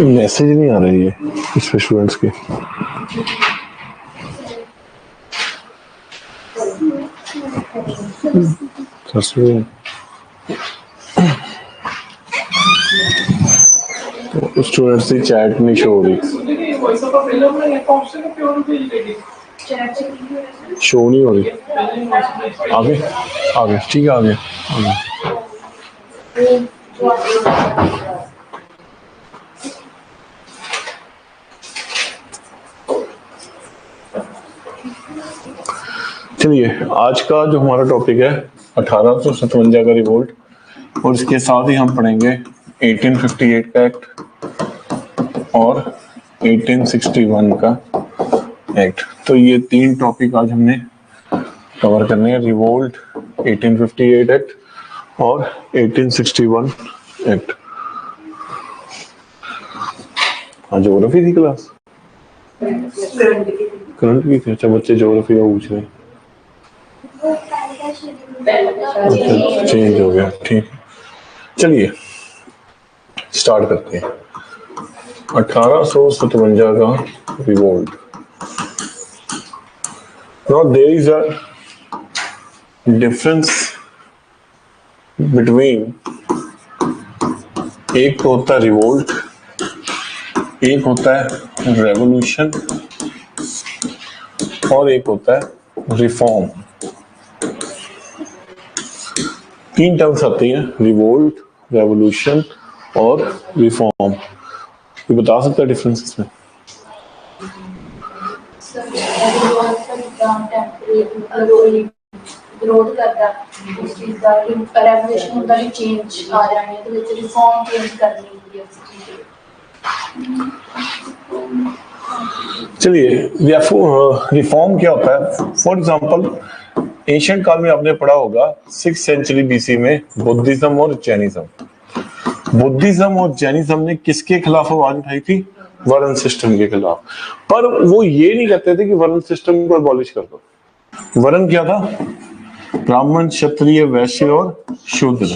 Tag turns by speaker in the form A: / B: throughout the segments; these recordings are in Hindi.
A: मैसेज नहीं आ रही है इसमें स्टूडेंट्स के। तो स्टूडेंट्स की चैट नहीं शो हो रही, शो नहीं हो रही। आगे आगे ठीक है, आगे आगे। चलिए, आज का जो हमारा टॉपिक है 1857 का रिवोल्ट, और इसके साथ ही हम पढ़ेंगे 1858 का एक्ट और 1861 का एक्ट। तो ये तीन टॉपिक आज हमने कवर करने हैं, रिवोल्ट, 1858 एक्ट और 1861 एक्ट। हाँ, ज्योग्राफी थी क्लास, करंट की थी। अच्छा, बच्चे ज्योग्राफी का पूछ रहे हैं। अच्छा, चेंज हो गया, ठीक है। चलिए स्टार्ट करते हैं। 1857 का revolt. Now there is a difference between, एक होता है रिवोल्ट, एक होता है रेवोल्यूशन और एक होता है रिफॉर्म। तीन टर्म्स आती हैं, रिवोल्ट, रेवोल्यूशन और रिफॉर्म। ये बता सकता है डिफरेंस इसमें?
B: विरोध करता उस चीज का, रेवोल्यूशन होता है चेंज आ जाने तो ਵਿੱਚ रिफॉर्म चेंज करनी होती है।
A: चलिए, रिफॉर्म क्या होता है? फॉर एग्जांपल, एशियन काल में आपने पढ़ा होगा 6th सेंचुरी बीसी में बुद्धिज्म और जैनिज्म। बुद्धिज्म और जैनिज्म ने किसके खिलाफ आवाज उठाई थी? वर्ण सिस्टम के खिलाफ। पर वो ये नहीं कहते थे कि वर्ण सिस्टम को अबॉलिश कर दो। वर्ण क्या था? ब्राह्मण, क्षत्रिय, वैश्य और शूद्र।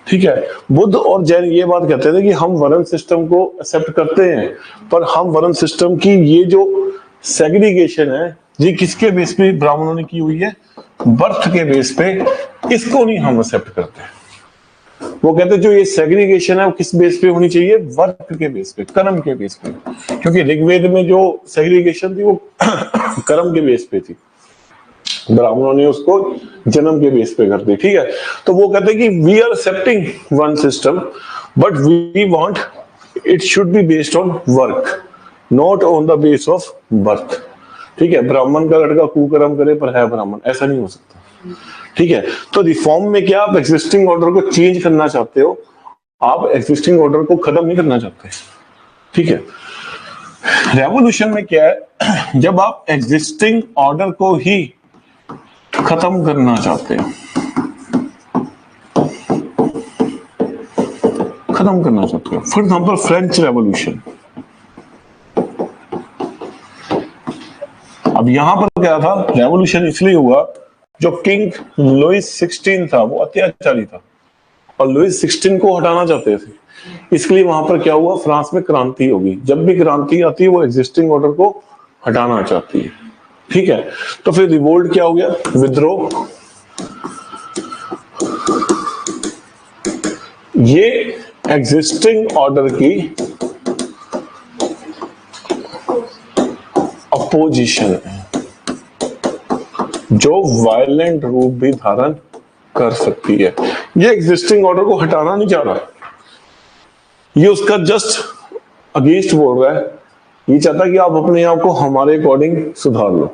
A: ठीक है। बुद्ध और जैन ये बात कहते थे कि हम वर्ण सिस्टम को एक्सेप्ट करते हैं, पर हम वर्ण सिस्टम की ये जो सेग्रीगेशन है ये किसके बेस पे ब्राह्मणों ने की हुई है? बर्थ के बेस पे। इसको नहीं हम एक्सेप्ट करते। वो कहते जो ये सेग्रीगेशन है वो किस बेस पे होनी चाहिए? वर्क के बेस पे, कर्म के बेस पे। क्योंकि ऋग्वेद में जो सेग्रीगेशन थी वो कर्म के बेस पे थी, ब्राह्मणों ने उसको जन्म के बेस पे कर दी। ठीक है। तो वो कहते हैं कि we are accepting one system but we want it should be based on work, not on the base of birth. ठीक है। ब्राह्मण का लड़का कुकर्म करे पर है ब्राह्मण, ऐसा नहीं हो सकता। ठीक है। तो रिफॉर्म में क्या, आप एग्जिस्टिंग ऑर्डर को चेंज करना चाहते हो, आप एग्जिस्टिंग ऑर्डर को खत्म नहीं करना चाहते। ठीक है। रेवोल्यूशन में क्या है, जब आप एग्जिस्टिंग ऑर्डर को ही खत्म करना चाहते हो, खत्म करना चाहते हो। For example French revolution. अब यहां पर क्या था, रेवोल्यूशन इसलिए हुआ जो किंग लुइस 16 था वो अत्याचारी था और लुइस 16 को हटाना चाहते थे। इसलिए वहां पर क्या हुआ, फ्रांस में क्रांति होगी। जब भी क्रांति आती है वो एग्जिस्टिंग ऑर्डर को हटाना चाहती है। ठीक है। तो फिर रिवोल्ट क्या हो गया? विद्रोह। ये एग्जिस्टिंग ऑर्डर की अपोजिशन है जो वायलेंट रूप भी धारण कर सकती है। ये एग्जिस्टिंग ऑर्डर को हटाना नहीं चाह रहा, ये उसका जस्ट अगेंस्ट बोल रहा है। ये चाहता है कि आप अपने आप को हमारे अकॉर्डिंग सुधार लो।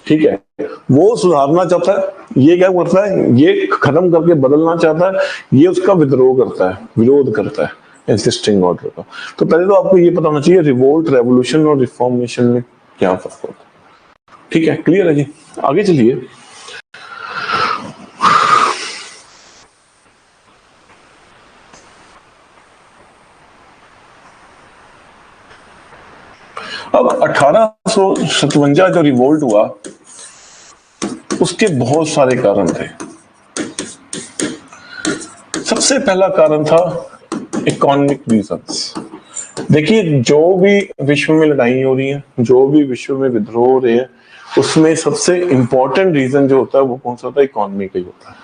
A: ठीक है। वो सुधारना चाहता है, ये क्या करता है, ये खत्म करके बदलना चाहता है, ये उसका विद्रोह करता है, विरोध करता है एग्जिस्टिंग ऑर्डर का। तो पहले तो आपको ये पता होना चाहिए रिवोल्ट, रेवोल्यूशन और रिफॉर्मेशन में क्या फर्क होता है। ठीक है, क्लियर है जी? आगे चलिए। अब 1857 जो रिवोल्ट हुआ उसके बहुत सारे कारण थे। सबसे पहला कारण था इकोनॉमिक रीजंस। देखिए, जो भी विश्व में लड़ाई हो रही है, जो भी विश्व में विद्रोह हो रहे हैं, उसमें सबसे इंपॉर्टेंट रीजन जो होता है वो कौन सा होता है? इकोनॉमी का ही होता है।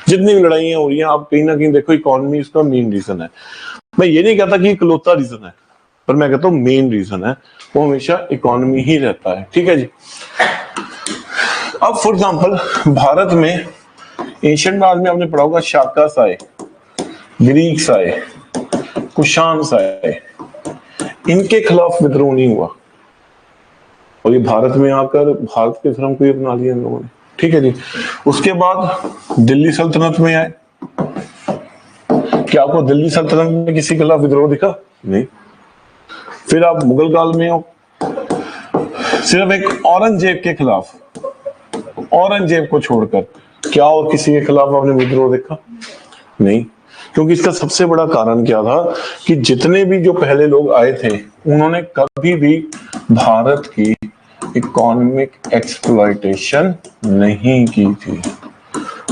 A: जितनी भी लड़ाइयां हो रही हैं, आप कहीं ना कहीं देखो इकोनॉमी इसका मेन रीजन है। मैं ये नहीं कहता कि इकलौता रीजन है, पर मैं कहता हूँ मेन रीजन है वो हमेशा इकोनॉमी ही रहता है। ठीक है जी। अब फॉर एग्जांपल भारत में एशियन काल में आपने पढ़ा होगा, शाकास आए, ग्रीक्स आए, कुशान्स आए, इनके खिलाफ विद्रोह नहीं हुआ और ये भारत में आकर भारत के धर्म को ही अपना लिया इन लोगों ने। ठीक है जी। उसके बाद दिल्ली सल्तनत में आए। क्या आपको दिल्ली सल्तनत में किसी के खिलाफ विद्रोह दिखा? नहीं। फिर आप मुगल काल में हो, सिर्फ एक औरंगजेब के खिलाफ, औरंगजेब को छोड़कर क्या और किसी के खिलाफ आपने विद्रोह देखा? नहीं। क्योंकि इसका सबसे बड़ा कारण क्या था कि जितने भी जो पहले लोग आए थे उन्होंने कभी भी भारत की इकोनॉमिक एक्सप्लॉयटेशन नहीं की थी।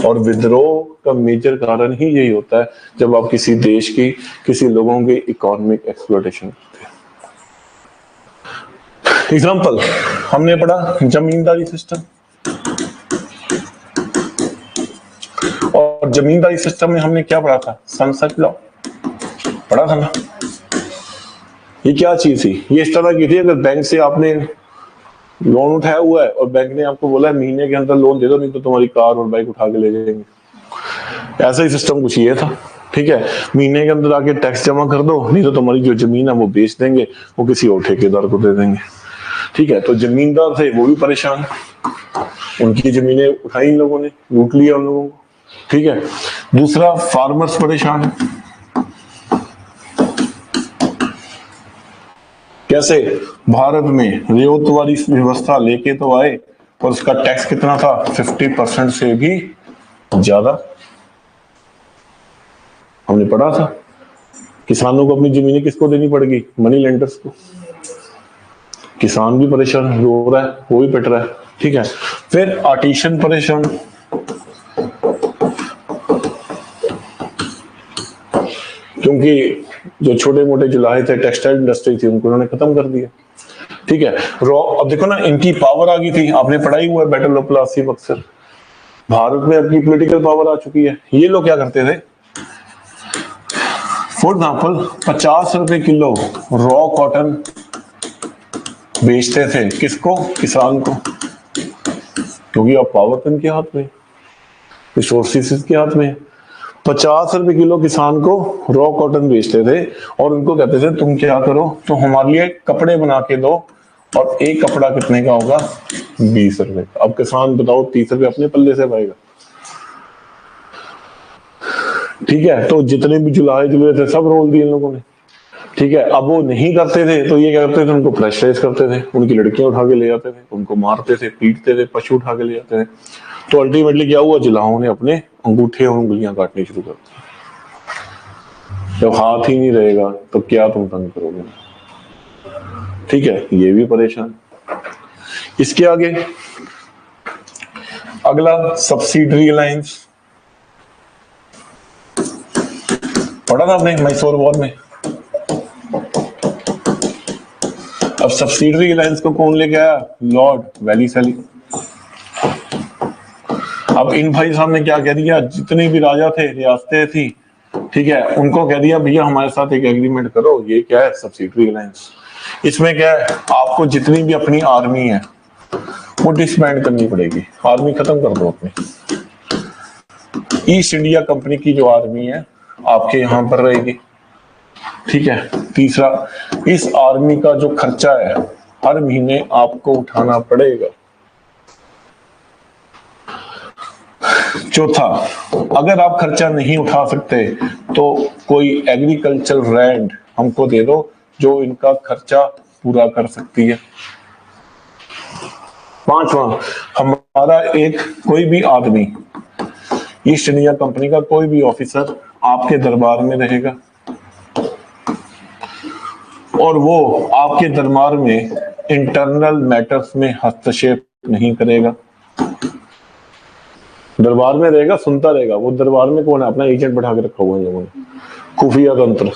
A: और विद्रोह का मेजर कारण ही यही होता है जब आप किसी देश की, किसी लोगों की इकोनॉमिक एक्सप्लॉयटेशन करते हैं। एग्जांपल हमने पढ़ा जमींदारी सिस्टम, और जमींदारी सिस्टम में हमने क्या पढ़ा था? सनसेट लॉ पढ़ा था ना। ये क्या चीज थी? ये इस तरह की थी, अगर बैंक से आपने लोन उठाया हुआ है और बैंक ने आपको बोला है महीने के अंदर लोन दे दो, नहीं तो तुम्हारी कार और बाइक उठा के ले जाएंगे। ऐसा ही सिस्टम कुछ ये था। ठीक है, महीने के अंदर आके टैक्स जमा कर दो, नहीं तो तुम्हारी जो जमीन है वो बेच देंगे, वो किसी और ठेकेदार को दे देंगे। ठीक है, तो जमींदार थे वो भी परेशान, उनकी जमीनें उठाई इन लोगों ने, लूट लिया उन लोगों को। ठीक है, दूसरा फार्मर्स परेशान। कैसे? भारत में रियायत वाली व्यवस्था लेके तो आए, पर उसका टैक्स कितना था? 50% से भी ज्यादा। हमने पढ़ा था किसानों को अपनी जमीनें किसको देनी पड़ेगी? मनी लेंडर्स को। किसान भी परेशान रो रहा है, वो भी पिट रहा है। ठीक है, फिर आर्टिशन परेशान, क्योंकि जो छोटे मोटे जुलाहे थे, टेक्सटाइल इंडस्ट्री थी, उनको उन्होंने खत्म कर दिया। ठीक है, अब देखो ना, इनकी पावर आ गई थी। आपने पढ़ाई हुआ है बैटल ऑफ प्लासी बक्सर। भारत में अपनी पॉलिटिकल पावर आ चुकी है। ये लोग क्या करते थे? फॉर एग्जाम्पल 50 रुपए किलो रॉ कॉटन बेचते थे। किसको? किसान को। क्योंकि अब पावर तो इनके हाथ में, रिसोर्सेज के हाथ में। 50 रुपए किलो किसान को रॉ कॉटन बेचते थे और उनको कहते थे तुम क्या करो, तो हमारे लिए कपड़े बना के दो, और एक कपड़ा कितने का होगा? 20 रुपए का। अब किसान बताओ 30 रुपए अपने पल्ले से पाएगा? ठीक है, तो जितने भी जुलाहे जुले थे सब रोल दिए इन लोगों ने। ठीक है, अब वो नहीं करते थे तो ये क्या करते थे? उनको प्रेशराइज करते थे, उनकी लड़कियां उठा के ले जाते थे, उनको मारते थे, पीटते थे, पशु उठा के ले जाते थे। तो अल्टीमेटली क्या हुआ? जुलाहों ने अपने अंगूठे और उंगलियां काटनी शुरू कर दी। जब हाथ ही नहीं रहेगा तो क्या तुम तंग करोगे? ठीक है, ये भी परेशान। इसके आगे अगला सब्सिडरी अलायंस पढ़ा था आपने मैसूर वॉर में। अब सब्सिडरी अलायंस को कौन लेके आया? लॉर्ड वेलिस्ली। अब इन भाई साहब ने क्या कह दिया? जितने भी राजा थे, रियासतें थी, ठीक है, उनको कह दिया भैया हमारे साथ एक एग्रीमेंट करो। ये क्या है? Subsidiary alliance. इसमें क्या है? आपको जितनी भी अपनी आर्मी है वो डिसबैंड करनी पड़ेगी। आर्मी खत्म कर दो अपनी। ईस्ट इंडिया कंपनी की जो आर्मी है आपके यहां पर रहेगी। ठीक है, तीसरा, इस आर्मी का जो खर्चा है हर महीने आपको उठाना पड़ेगा। चौथा, अगर आप खर्चा नहीं उठा सकते तो कोई एग्रीकल्चर लैंड हमको दे दो जो इनका खर्चा पूरा कर सकती है। पांचवा, हमारा एक कोई भी आदमी, ईस्ट इंडिया कंपनी का कोई भी ऑफिसर आपके दरबार में रहेगा। और वो आपके दरबार में इंटरनल मैटर्स में हस्तक्षेप नहीं करेगा। दरबार में रहेगा, सुनता रहेगा। वो दरबार में कौन है? अपना एजेंट बैठा के रखा हुआ है लोगों ने, खुफिया तंत्र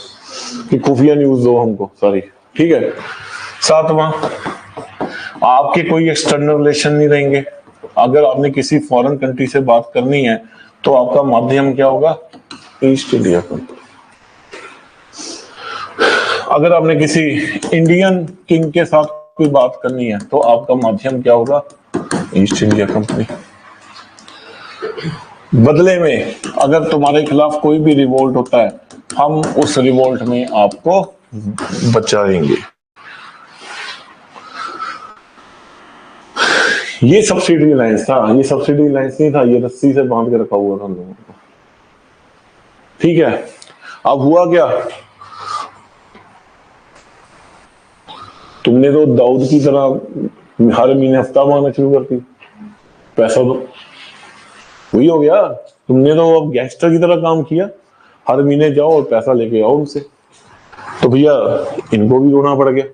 A: कि खुफिया न्यूज दो हमको सारी। ठीक है। सातवां, आपके कोई एक्सटर्नल रिलेशन नहीं रहेंगे। अगर आपने किसी फॉरेन कंट्री से बात करनी है तो आपका माध्यम क्या होगा? East India company. अगर आपने किसी इंडियन किंग के साथ कोई बात करनी है तो आपका माध्यम क्या होगा? East India company. बदले में अगर तुम्हारे खिलाफ कोई भी रिवोल्ट होता है, हम उस रिवोल्ट में आपको बचाएंगे। ये सब्सिडी लाइन्स था। ये सब्सिडी लाइन्स नहीं था, ये रस्सी से बांध के रखा हुआ था हम लोगों को। ठीक है। अब हुआ क्या? तुमने तो दाऊद की तरह हर महीने हफ्ता मांगना शुरू कर दी, पैसा दो। वही हो गया। तुमने तो अब गैंगस्टर की तरह काम किया, हर महीने जाओ और पैसा लेके आओ उनसे। तो भैया इनको भी रोना पड़ गया।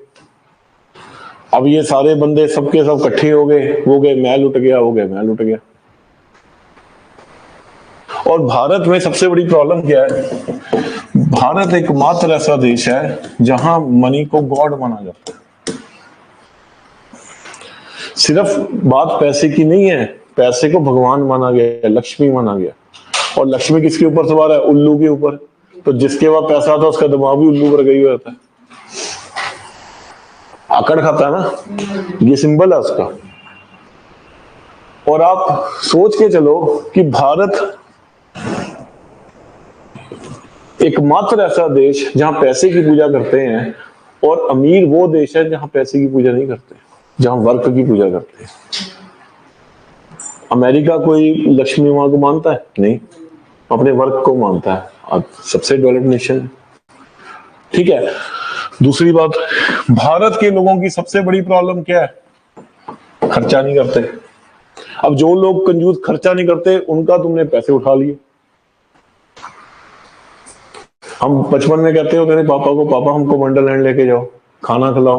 A: अब ये सारे बंदे सबके सब इकट्ठे हो गए, वो गए मैं लुट गया, वो गए मैं लुट गया। और भारत में सबसे बड़ी प्रॉब्लम क्या है? भारत एकमात्र ऐसा देश है जहां मनी को गॉड माना जाता है। सिर्फ बात पैसे की नहीं है, पैसे को भगवान माना गया, लक्ष्मी माना गया। और लक्ष्मी किसके ऊपर सवार है? उल्लू के ऊपर। तो जिसके पास पैसा आता है उसका दिमाग भी उल्लू पर गई हुआ रहता है, आकड़ खाता है ना। ये सिंबल है उसका। और आप सोच के चलो कि भारत एकमात्र ऐसा देश जहां पैसे की पूजा करते हैं, और अमीर वो देश है जहां पैसे की पूजा नहीं करते, जहां वर्क की पूजा करते हैं। अमेरिका कोई लक्ष्मी मां को मानता है? नहीं, अपने वर्क को मानता है। अब सबसे डेवलप्ड नेशन है। ठीक है। दूसरी बात, भारत के लोगों की सबसे बड़ी प्रॉब्लम क्या है? खर्चा नहीं करते। अब जो लोग कंजूस खर्चा नहीं करते उनका तुमने पैसे उठा लिए। हम बचपन में कहते हो तेरे पापा को, पापा हमको वंडरलैंड लेके जाओ, खाना खिलाओ।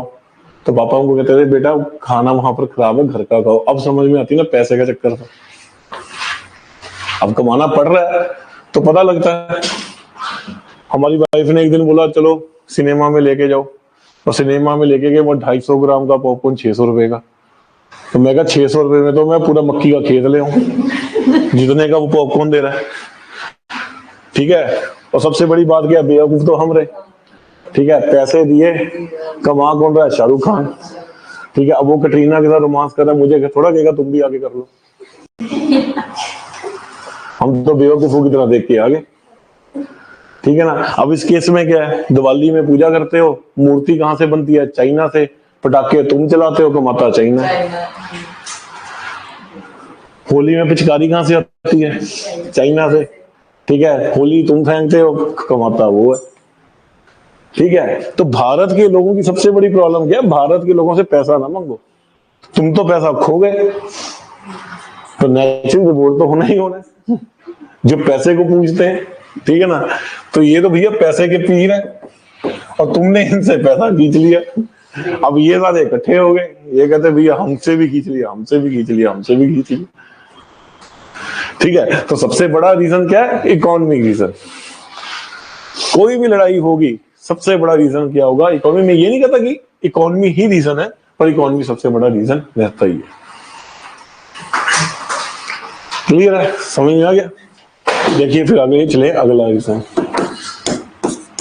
A: तो पापा हमको कहते थे बेटा खाना वहां पर खराब है, घर का खाओ। अब समझ में आती ना पैसे का चक्कर था। अब कमाना पड़ रहा है तो पता लगता है। हमारी वाइफ ने एक दिन बोला चलो सिनेमा में लेके जाओ, और सिनेमा में लेके गए। वो 250 ग्राम का पॉपकॉर्न 600 रुपए का। तो मैं कहा 600 रुपए में तो मैं पूरा मक्की का खेत ले आऊं जितने का वो पॉपकॉर्न दे रहा है। ठीक है। और सबसे बड़ी बात क्या, बेवकूफ तो हम रहे। ठीक है। पैसे दिए, कमा कौन रहा है? शाहरुख खान। ठीक है। अब वो कटरीना के साथ रोमांस कर रहा है, मुझे थोड़ा कहेगा तुम भी आगे कर लो। हम तो बेवकूफों की तरह देख के आगे। ठीक है ना। अब इस केस में क्या है? दिवाली में पूजा करते हो, मूर्ति कहां से बनती है? चाइना से। पटाखे तुम चलाते हो, कमाता चाइना। होली में पिचकारी कहां से आती है? चाइना से। ठीक है। होली तुम फेंकते हो, कमाता वो है। ठीक है। तो भारत के लोगों की सबसे बड़ी प्रॉब्लम क्या है? भारत के लोगों से पैसा ना मांगो। तुम तो पैसा खो गए, तो नेचुरल रिवोल्ट तो होना ही होना है जो पैसे को पूछते हैं। ठीक है ना। तो ये तो भैया पैसे के पीर है, और तुमने इनसे पैसा खींच लिया। अब ये सारे इकट्ठे हो गए, ये कहते भैया हमसे भी खींच लिया, हमसे भी खींच लिया, हमसे भी खींच लिया। ठीक है। तो सबसे बड़ा रीजन क्या है? Economic reason. कोई भी लड़ाई होगी, सबसे बड़ा रीजन क्या होगा? इकोनॉमी में ये नहीं कहता कि इकोनॉमी ही रीजन है, पर इकोनॉमी सबसे बड़ा रीजन रहता ही है। क्लियर है? समझ में आ गया? देखिए फिर आगे चले, अगला रीजन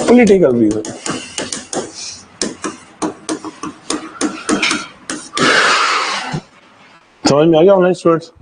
A: पॉलिटिकल रीजन। समझ में आ गया ऑनलाइन स्टूडेंट्स?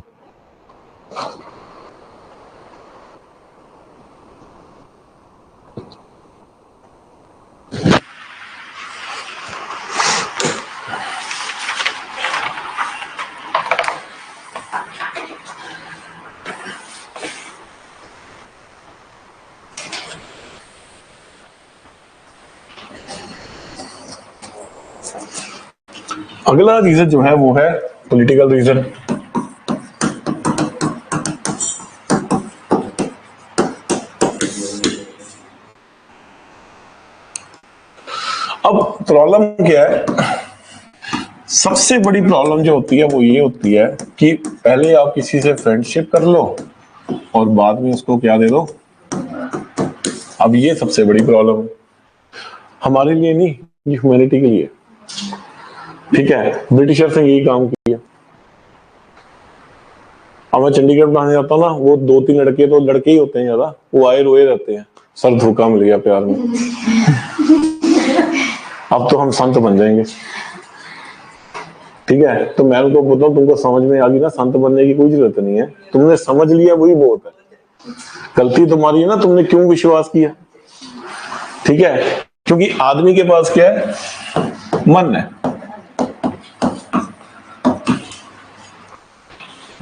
A: अगला रीजन जो है वो है पॉलिटिकल रीजन। अब प्रॉब्लम क्या है, सबसे बड़ी प्रॉब्लम जो होती है वो ये होती है कि पहले आप किसी से फ्रेंडशिप कर लो और बाद में उसको क्या दे दो। अब ये सबसे बड़ी प्रॉब्लम है, हमारे लिए नहीं, ये ह्यूमैनिटी के लिए। ठीक है, ब्रिटिशर्स ने यही काम किया। अब मैं चंडीगढ़ पढ़ाने जाता हूँ ना, वो 2-3 लड़के, तो लड़के ही होते हैं ज्यादा, वो आए रोए रहते हैं, सर धोखा मिल गया प्यार में। अब तो हम संत बन जाएंगे। ठीक है, तो मैं उनको बोलता हूँ तुमको समझ में आ गई ना, संत बनने की कोई जरूरत नहीं है, तुमने समझ लिया वही बहुत है। गलती तुम्हारी है ना, तुमने क्यों विश्वास किया। ठीक है, क्योंकि आदमी के पास क्या है, मन है।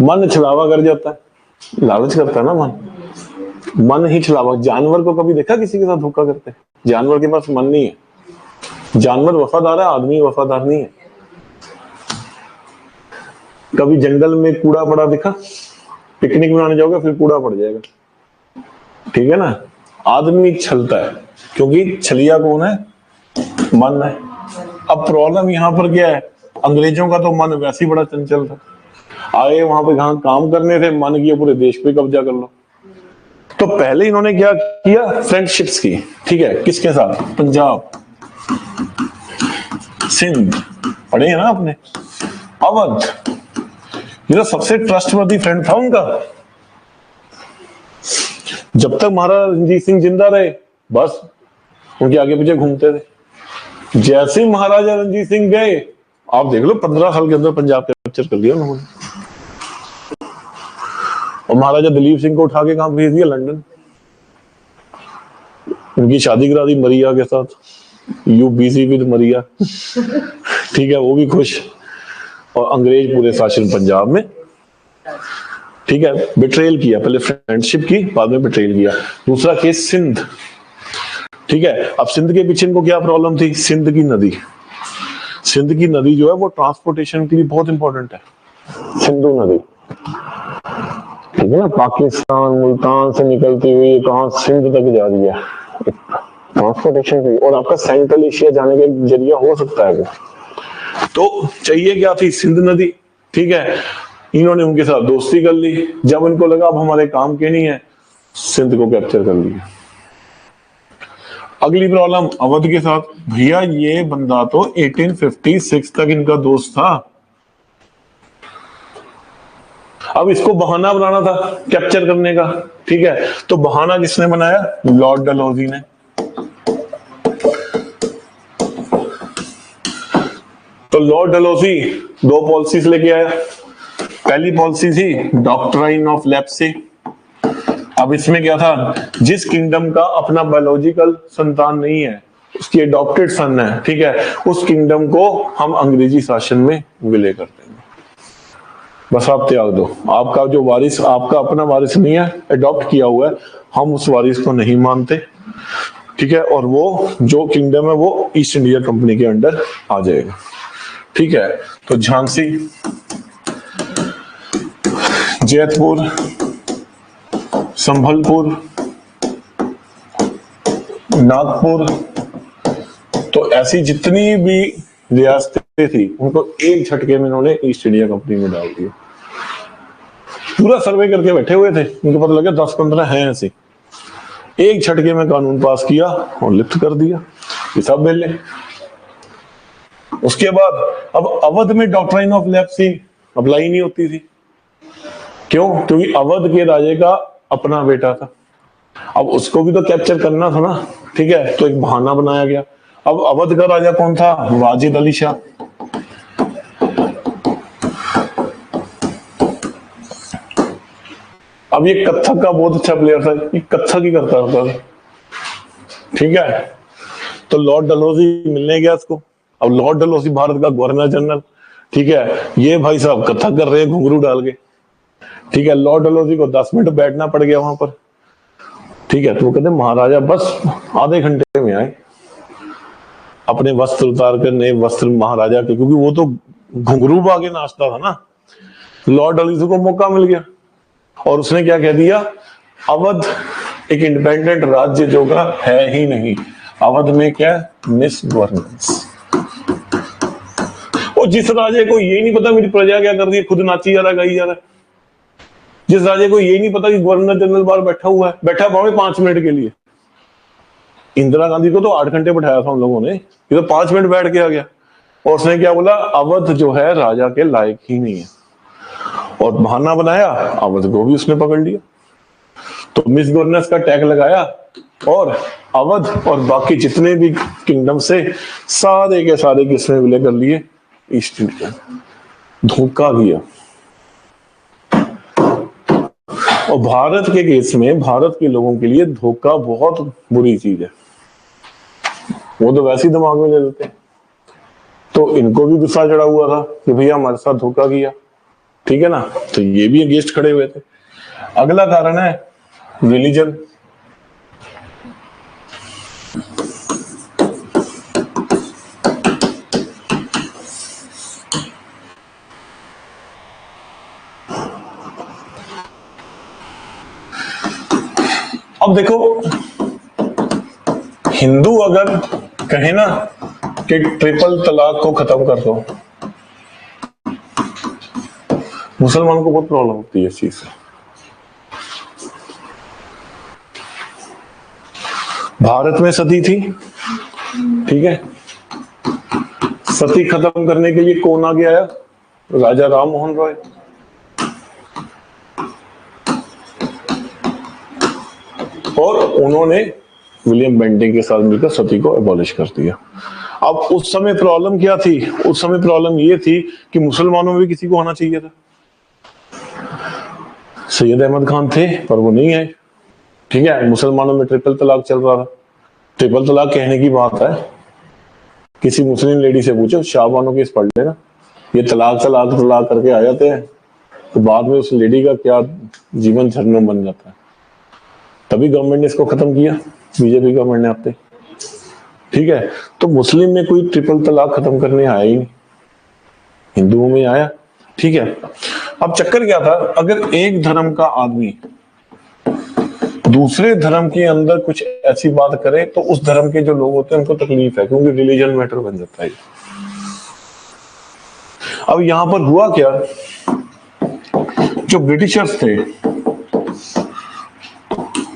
A: मन छलावा कर जाता है, लालच करता है ना मन ही छलावा। जानवर को कभी देखा किसी के साथ धोखा करते? जानवर के पास मन नहीं है, जानवर वफादार है, आदमी वफादार नहीं है। कभी जंगल में कूड़ा पड़ा दिखा? पिकनिक मनाने जाओगे फिर कूड़ा पड़ जाएगा। ठीक है ना, आदमी छलता है, क्योंकि छलिया कौन है, मन है। अब प्रॉब्लम यहां पर क्या है, अंग्रेजों का तो मन वैसे ही बड़ा चंचल था, आए वहां पे जहां काम करने थे, मन किया पूरे देश पे कब्जा कर लो। तो पहले इन्होंने क्या किया, फ्रेंडशिप्स की। ठीक है, किसके साथ, पंजाब, सिंध, पढ़े हैं ना आपने, अवध, ये तो सबसे ट्रस्टवर्दी फ्रेंड था उनका। जब तक महाराजा रणजीत सिंह जिंदा रहे बस उनके आगे पीछे घूमते थे। जैसे ही महाराजा रणजीत सिंह गए, आप देख लो 15 साल के अंदर पंजाब कैप्चर कर लिया उन्होंने। और महाराजा दलीप सिंह को उठा के कहां भेज दिया, लंदन। उनकी शादी करा दी मरिया के साथ, यू बिजी विद मरिया। ठीक है, वो भी खुश। और अंग्रेज पूरे शासन पंजाब में। ठीक है, बिट्रेल किया, पहले फ्रेंडशिप की, बाद में बिट्रेल किया। दूसरा केस सिंध। ठीक है, अब सिंध के पीछे इनको क्या प्रॉब्लम थी, सिंध की नदी। सिंध की नदी जो है वो ट्रांसपोर्टेशन के लिए बहुत इंपॉर्टेंट है, सिंधु नदी। ठीक है ना, पाकिस्तान मुल्तान से निकलती हुई कहां सिंध तक जा रही है ट्रांसपोर्टेशन की, और आपका सेंट्रल एशिया जाने का जरिया हो सकता है वो। तो चाहिए क्या थी, सिंध नदी। ठीक है, इन्होंने उनके साथ दोस्ती कर ली। जब इनको लगा अब हमारे काम के नहीं है, सिंध को कैप्चर कर लिया। अगली प्रॉब्लम अवध के साथ। भैया ये बंदा तो 1856 तक इनका दोस्त था। अब इसको बहाना बनाना था कैप्चर करने का। ठीक है, तो बहाना किसने बनाया, लॉर्ड डलहौजी ने। तो लॉर्ड डलहौजी 2 पॉलिसीज लेके आया। पहली पॉलिसी थी डॉक्ट्राइन ऑफ लेप्सी। अब इसमें क्या था, जिस किंगडम का अपना बायोलॉजिकल संतान नहीं है, उसकी एडॉप्टेड सन है, ठीक है, उस किंगडम को हम अंग्रेजी शासन में विलय कर देंगे। बस आप त्याग दो, आपका जो वारिस, आपका अपना वारिस नहीं है, एडॉप्ट किया हुआ है, हम उस वारिस को नहीं मानते। ठीक है, और वो जो किंगडम है वो ईस्ट इंडिया कंपनी के अंडर आ जाएगा। ठीक है, तो झांसी, जैतपुर, संभलपुर, नागपुर, तो ऐसी जितनी भी रियासतें थी उनको एक झटके में इन्होंने ईस्ट इंडिया कंपनी में डाल दिया। पूरा सर्वे करके बैठे हुए थे, उनको पता लगा 10-15 हैं ऐसे, एक झटके में कानून पास किया और लिफ्ट कर दिया, ये सब बेले। उसके बाद अब अवध में डॉक्ट्राइन ऑफ लेप्सी अप्लाई नहीं होती थी। क्यों? क्योंकि अवध के राजे का अपना बेटा था, अब उसको भी तो कैप्चर करना था ना। ठीक है, तो एक बहाना बनाया गया। अब अवध का राजा कौन था, वाजिद अली शाह। अब ये कत्थक का बहुत अच्छा प्लेयर था, ये कत्थक ही करता था। ठीक है, तो लॉर्ड डलहौजी मिलने गया इसको। अब लॉर्ड डलहौजी भारत का गवर्नर जनरल, ठीक है, ये भाई साहब कत्थक कर रहे हैं घुंघरू डाल के। ठीक है, लॉर्ड डलहौजी को 10 मिनट बैठना पड़ गया वहां पर। ठीक है, तो वो कहते महाराजा बस आधे घंटे में आए, अपने वस्त्र उतार कर नए वस्त्र महाराजा के, क्योंकि वो तो घुंघरू बागे नाचता था ना। लॉर्ड डलहौजी को मौका मिल गया और उसने क्या कह दिया, अवध एक इंडिपेंडेंट राज्य जो का है ही नहीं, अवध में क्या मिस गवर्नेंस, और जिस राजे को ये नहीं पता मेरी प्रजा क्या कर रही है, खुद नाची जा रहा, गाई जा रहा है। जिस राजे को ये नहीं पता कि गवर्नर जनरल बाहर बैठा हुआ है, बैठा भावे 5 मिनट के लिए। इंदिरा गांधी को तो 8 घंटे बैठाया था हम लोगों ने, ये तो 5 मिनट बैठ के आ गया। और उसने क्या बोला, अवध जो है राजा के लायक ही नहीं है, और बहाना बनाया, अवध को भी उसने पकड़ लिया। तो मिस गवर्नेंस का टैग लगाया और अवध और बाकी जितने भी किंगडम से सारे के सारे किसने विलय कर लिए, ईस्ट इंडिया। धोखा दिया। और भारत के केस में भारत के लोगों के लिए धोखा बहुत बुरी चीज है, वो तो वैसे ही दिमाग में ले लेते हैं। तो इनको भी गुस्सा चढ़ा हुआ था कि भैया हमारे साथ धोखा किया, ठीक है ना, तो ये भी अगेंस्ट खड़े हुए थे। अगला कारण है रिलीजन। अब देखो, हिंदू अगर कहे ना कि ट्रिपल तलाक को खत्म कर दो, मुसलमानों को बहुत प्रॉब्लम होती है इस चीज से। भारत में सती थी, ठीक है, सती खत्म करने के लिए कौन आगे आया, राजा राम मोहन रॉय। और उन्होंने विलियम बेंटिंग के साथ मिलकर सती को एबॉलिश कर दिया। अब उस समय प्रॉब्लम क्या थी, उस समय प्रॉब्लम ये थी कि मुसलमानों में भी किसी को होना चाहिए था। सैयद अहमद खान थे पर वो नहीं है, ठीक है। मुसलमानों में ट्रिपल तलाक चल रहा था। ट्रिपल तलाक कहने की बात है, किसी मुस्लिम लेडी से पूछो, शाहबानो केस पढ़ लेना, ये तलाक तलाक तलाक करके आ जाते हैं, तो बाद में उस लेडी का क्या जीवन झरनों बन जाता है। तभी गवर्नमेंट ने इसको खत्म किया, बीजेपी गवर्नमेंट ने आपने, ठीक है। तो मुस्लिम में कोई ट्रिपल तलाक खत्म करने आया ही नहीं, हिंदुओं में आया, ठीक है। अब चक्कर क्या था, अगर एक धर्म का आदमी दूसरे धर्म के अंदर कुछ ऐसी बात करे तो उस धर्म के जो लोग होते हैं उनको तकलीफ है, क्योंकि रिलीजन मैटर बन जाता है। अब यहां पर हुआ क्या, जो ब्रिटिशर्स थे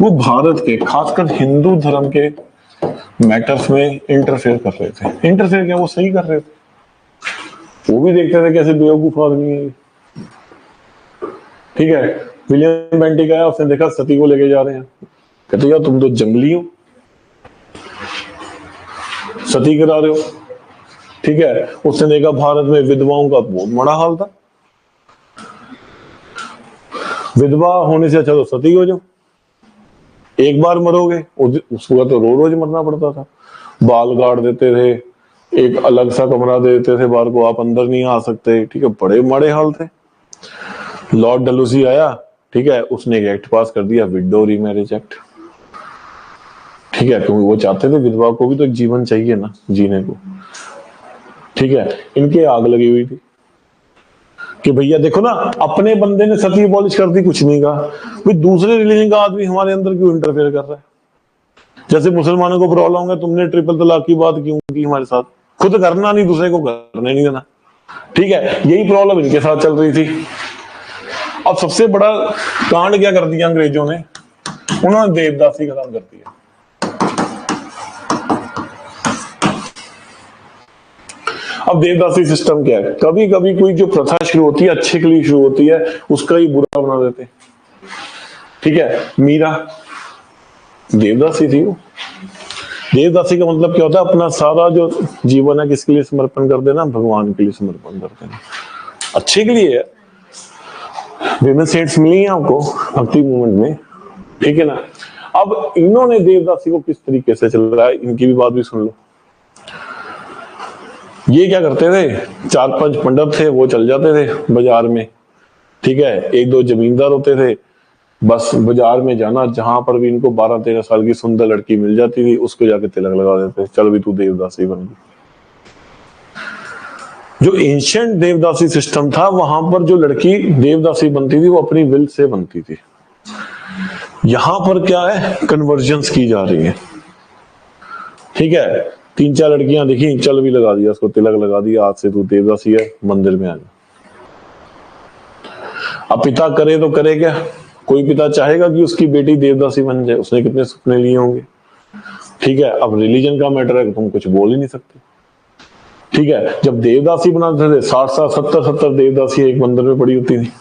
A: वो भारत के खासकर हिंदू धर्म के मैटर्स में इंटरफेयर कर रहे थे। इंटरफेयर क्या, वो सही कर रहे थे, वो भी देखते थे कैसे बेवकूफ आदमी है, ठीक है। विलियम बेंटिंग आया, उसने देखा सती को लेके जा रहे हैं, कहते यार तुम तो जंगली हो, सती करा रहे हो, ठीक है। उसने देखा भारत में विधवाओं का बहुत बड़ा हाल था, विधवा होने से अच्छा तो सती हो जाओ, एक बार मरोगे, उसको तो रोज मरना पड़ता था। बाल गाड़ देते थे, एक अलग सा कमरा दे देते थे बाहर को, आप अंदर नहीं आ सकते, ठीक है। बड़े माड़े हाल थे। लॉर्ड डलहौजी आया, ठीक है, उसने एक एक्ट पास कर दिया, विडो रीमैरिज एक्ट, ठीक है, क्योंकि वो चाहते थे विधवा को भी तो एक जीवन चाहिए ना जीने को, ठीक है। इनके आग लगी हुई थी कि भैया देखो ना, अपने बंदे ने सती अबॉलिश कर दी, कुछ नहीं कहा, कोई दूसरे रिलीजन का आदमी हमारे अंदर क्यों इंटरफेयर कर रहा है। जैसे मुसलमानों को प्रॉब्लम है, तुमने ट्रिपल तलाक की बात क्यों की हमारे साथ, खुद करना नहीं, दूसरे को करने नहीं देना, ठीक है। यही प्रॉब्लम इनके साथ चल रही थी। अब सबसे बड़ा कांड क्या कर दिया अंग्रेजों ने, उन्होंने देवदासी खत्म कर दिया। अब देवदासी सिस्टम क्या है, कभी कभी कोई जो प्रथा शुरू होती है अच्छे के लिए शुरू होती है, उसका ही बुरा बना देते हैं, ठीक है। मीरा देवदासी थी, वो देवदासी का मतलब क्या होता है, अपना सारा जो जीवन है किसके लिए समर्पण कर देना, भगवान के लिए समर्पण कर देना, अच्छे के लिए है। विमेन सेंट्स मिली हैं आपको भक्ति मूवमेंट में, ठीक है ना। अब इन्होंने देवदासी को किस तरीके से चल रहा है, इनकी भी बात भी सुन लो। ये क्या करते थे, 4-5 पंडित थे, वो चल जाते थे बाजार में, ठीक है। 1-2 जमींदार होते थे, बस बाजार में जाना, जहां पर भी इनको 12-13 साल की सुंदर लड़की मिल जाती थी, उसको जाके तिलक लगा देते, चल भी तू देवदासी बन गई। जो एंशिएंट देवदासी सिस्टम था, वहां पर जो लड़की देवदासी बनती थी वो अपनी विल से बनती थी। यहां पर क्या है, कन्वर्जन्स की जा रही है, ठीक है। 3-4 लड़कियां देखी, चल भी लगा दिया उसको, तिलक लगा दिया, आज से तू देवदासी है, मंदिर में आ जा। अब पिता करे तो करे क्या, कोई पिता चाहेगा कि उसकी बेटी देवदासी बन जाए? उसने कितने सपने लिए होंगे। ठीक है, अब रिलीजन का मैटर है, तुम कुछ बोल ही नहीं सकते। ठीक है, जब देवदासी बनाते थे 60 70 देवदासी एक मंदिर में पड़ी होती थी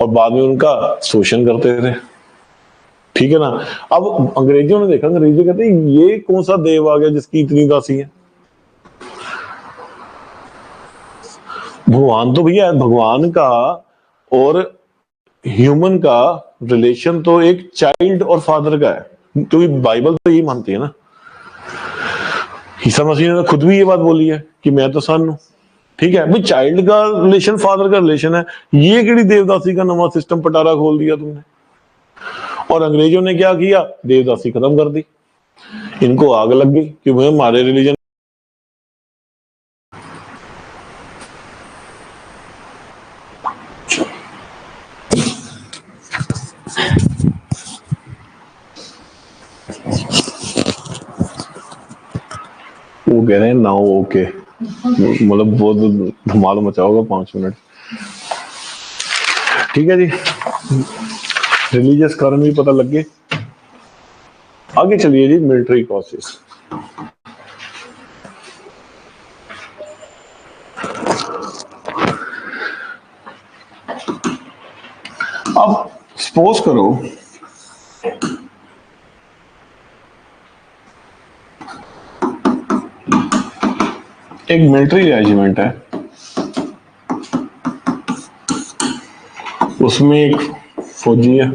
A: और बाद में उनका शोषण करते थे। ठीक है ना। अब अंग्रेजों ने देखा, अंग्रेजी कहते हैं ये कौन सा देव आ गया जिसकी इतनी दासी है। भगवान तो भैया, भगवान का और ह्यूमन का रिलेशन तो एक चाइल्ड और फादर का है, क्योंकि बाइबल तो यही मानती है ना। ईसा मसीह ने तो खुद भी ये बात बोली है कि मैं तो सन हूं। ठीक है भाई, चाइल्ड का रिलेशन फादर का रिलेशन है। ये केड़ी देवदासी का नवा सिस्टम पटारा खोल दिया तुमने। और अंग्रेजों ने क्या किया, देवदासी खत्म कर दी। इनको आग लग गई कि भाई हमारे रिलीजन वो कह रहे हैं नाउ ओके, मतलब बहुत धमाल मचाओगा 5 मिनट। ठीक है जी, रिलीजियस कारण भी पता लग गए। आगे चलिए जी, मिलिट्री कॉसेस। अब सपोज करो एक मिलिट्री रेजिमेंट है, उसमें एक फौजी है।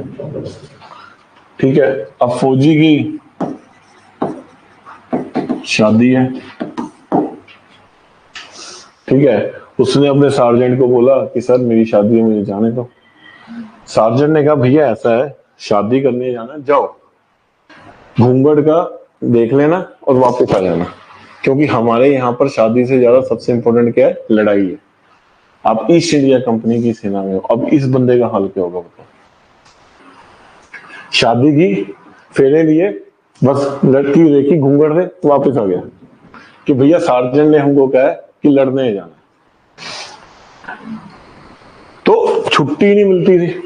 A: ठीक है, अब फौजी की शादी है। ठीक है, उसने अपने सार्जेंट को बोला कि सर मेरी शादी है, मुझे जाने दो। सार्जेंट ने कहा भैया ऐसा है, शादी करने जाना है, जाओ घूंघट का देख लेना और वापस आ जाना, क्योंकि हमारे यहाँ पर शादी से ज्यादा सबसे इंपॉर्टेंट क्या है, लड़ाई है। आप ईस्ट इंडिया कंपनी की सेना में हो, अब इस बंदे का हाल क्या होगा बताओ। शादी की, फेरे लिए, बस लड़की देखी, घूंघट से वापस आ गया कि भैया सार्जेंट ने हमको कहा है कि लड़ने जाना। तो छुट्टी नहीं मिलती थी।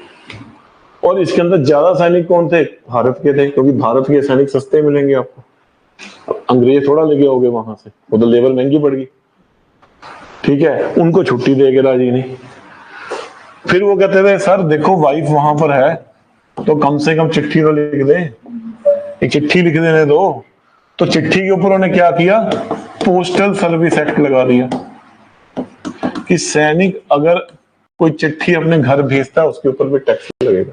A: और इसके अंदर ज्यादा सैनिक कौन थे, भारत के थे, क्योंकि भारत के सैनिक सस्ते मिलेंगे आपको। अंग्रेज थोड़ा लेके आओगे वहां से, वो तो लेबर महंगी पड़ गई। ठीक है, उनको छुट्टी दे के राजी नहीं। फिर वो कहते थे सर देखो वाइफ वहां पर है, तो कम से कम चिट्ठी तो लिख दे, एक चिट्ठी लिख देने दो। तो चिट्ठी के ऊपर उन्होंने क्या किया, पोस्टल सर्विस एक्ट लगा दिया कि सैनिक अगर कोई चिट्ठी अपने घर भेजता है उसके ऊपर भी टैक्स लगेगा।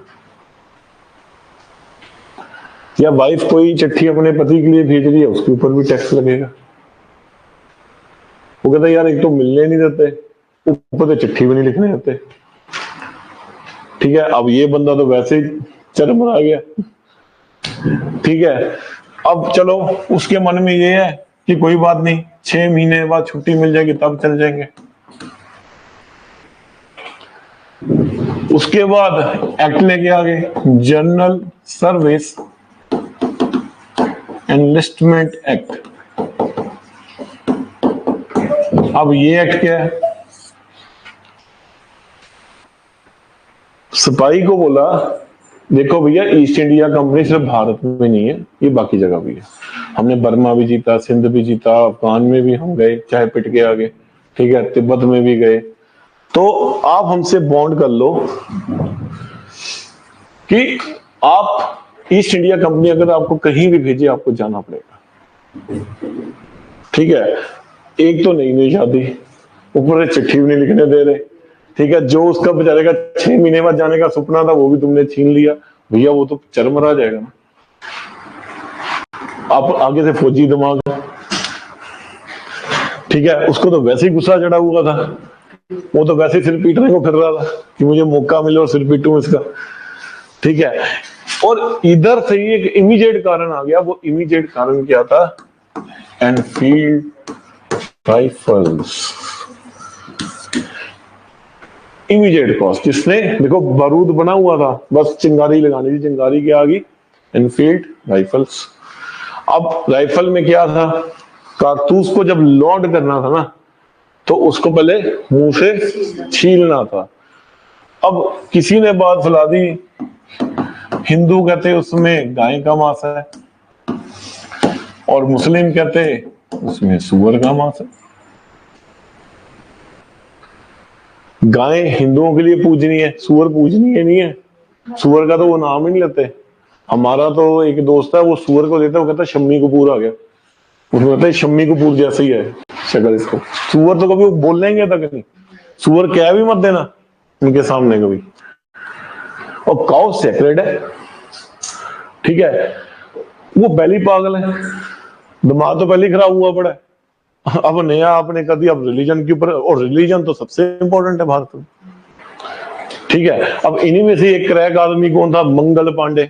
A: या वाइफ कोई चिट्ठी अपने पति के लिए भेज रही है, उसके ऊपर भी टैक्स लगेगा। वो कहता यार एक तो मिलने नहीं देते, ऊपर से चिट्ठी भी नहीं लिखने देते। ठीक है, अब ये बंदा तो वैसे ही चरमरा गया। ठीक है, अब चलो उसके मन में ये है कि कोई बात नहीं, 6 महीने बाद छुट्टी मिल जाएगी तब चल जाएंगे। उसके बाद एक्ट लेके आ गए, जनरल सर्विस एनलिस्टमेंट एक्ट। अब ये एक्ट क्या है, सिपाही को बोला देखो भैया ईस्ट इंडिया कंपनी सिर्फ भारत में नहीं है, ये बाकी जगह भी है। हमने बर्मा भी जीता, सिंध भी जीता, अफगान में भी हम गए, चाहे पिट के आगे। ठीक है, तिब्बत में भी गए। तो आप हमसे बॉन्ड कर लो कि आप ईस्ट इंडिया कंपनी अगर आपको कहीं भी भेजे आपको जाना पड़ेगा। ठीक है, एक तो नई शादी, ऊपर से चिट्ठी भी नहीं लिखने दे रहे। ठीक है, जो उसका बेचारे का 6 महीने बाद जाने का सपना था वो भी तुमने छीन लिया। भैया वो तो चरमरा जाएगा ना। आप आगे से फौजी दिमाग, ठीक है, उसको तो वैसे ही गुस्सा चढ़ा हुआ था, वो तो वैसे सिर पीटने को फिर रहा था कि मुझे मौका मिले और सिर पीटूं इसका। ठीक है, और इधर से ही एक इमीडिएट कारण आ गया। वो इमीडिएट कारण क्या था, एनफील्ड राइफल्स। इमीडिएट कॉस्ट, जिसने देखो बारूद बना हुआ था, बस चिंगारी लगानी थी, चिंगारी क्या आ गई, एनफील्ड राइफल्स। अब राइफल में क्या था, कारतूस को जब लोड करना था ना, तो उसको पहले मुंह से छीलना था। अब किसी ने बात फैला दी, हिंदू कहते उसमें गाय का मांस है और मुस्लिम कहते उसमें सुअर का मांस है। गाय हिंदुओं के लिए पूजनीय है, सुअर पूजनीय नहीं है। सुअर का तो वो नाम ही नहीं लेते। हमारा तो एक दोस्त है, वो सुअर को देता है, वो कहता है शम्मी कपूर आ गया। उसको कहता है शम्मी कपूर जैसे ही है शक्ल इसको। सुअर तो कभी वो बोल लेंगे तक नहीं, सुअर क्या भी मत देना उनके सामने कभी। और काउ सेक्रेड है, ठीक है। वो पहली पागल है, दिमाग तो पहले ही खराब हुआ पड़ा है। अब नया आपने कर दिया अब रिलीजन के ऊपर, और रिलीजन तो सबसे इंपॉर्टेंट है भारत में, ठीक है। अब इन्हीं में से एक क्रैक आदमी कौन था? मंगल पांडे।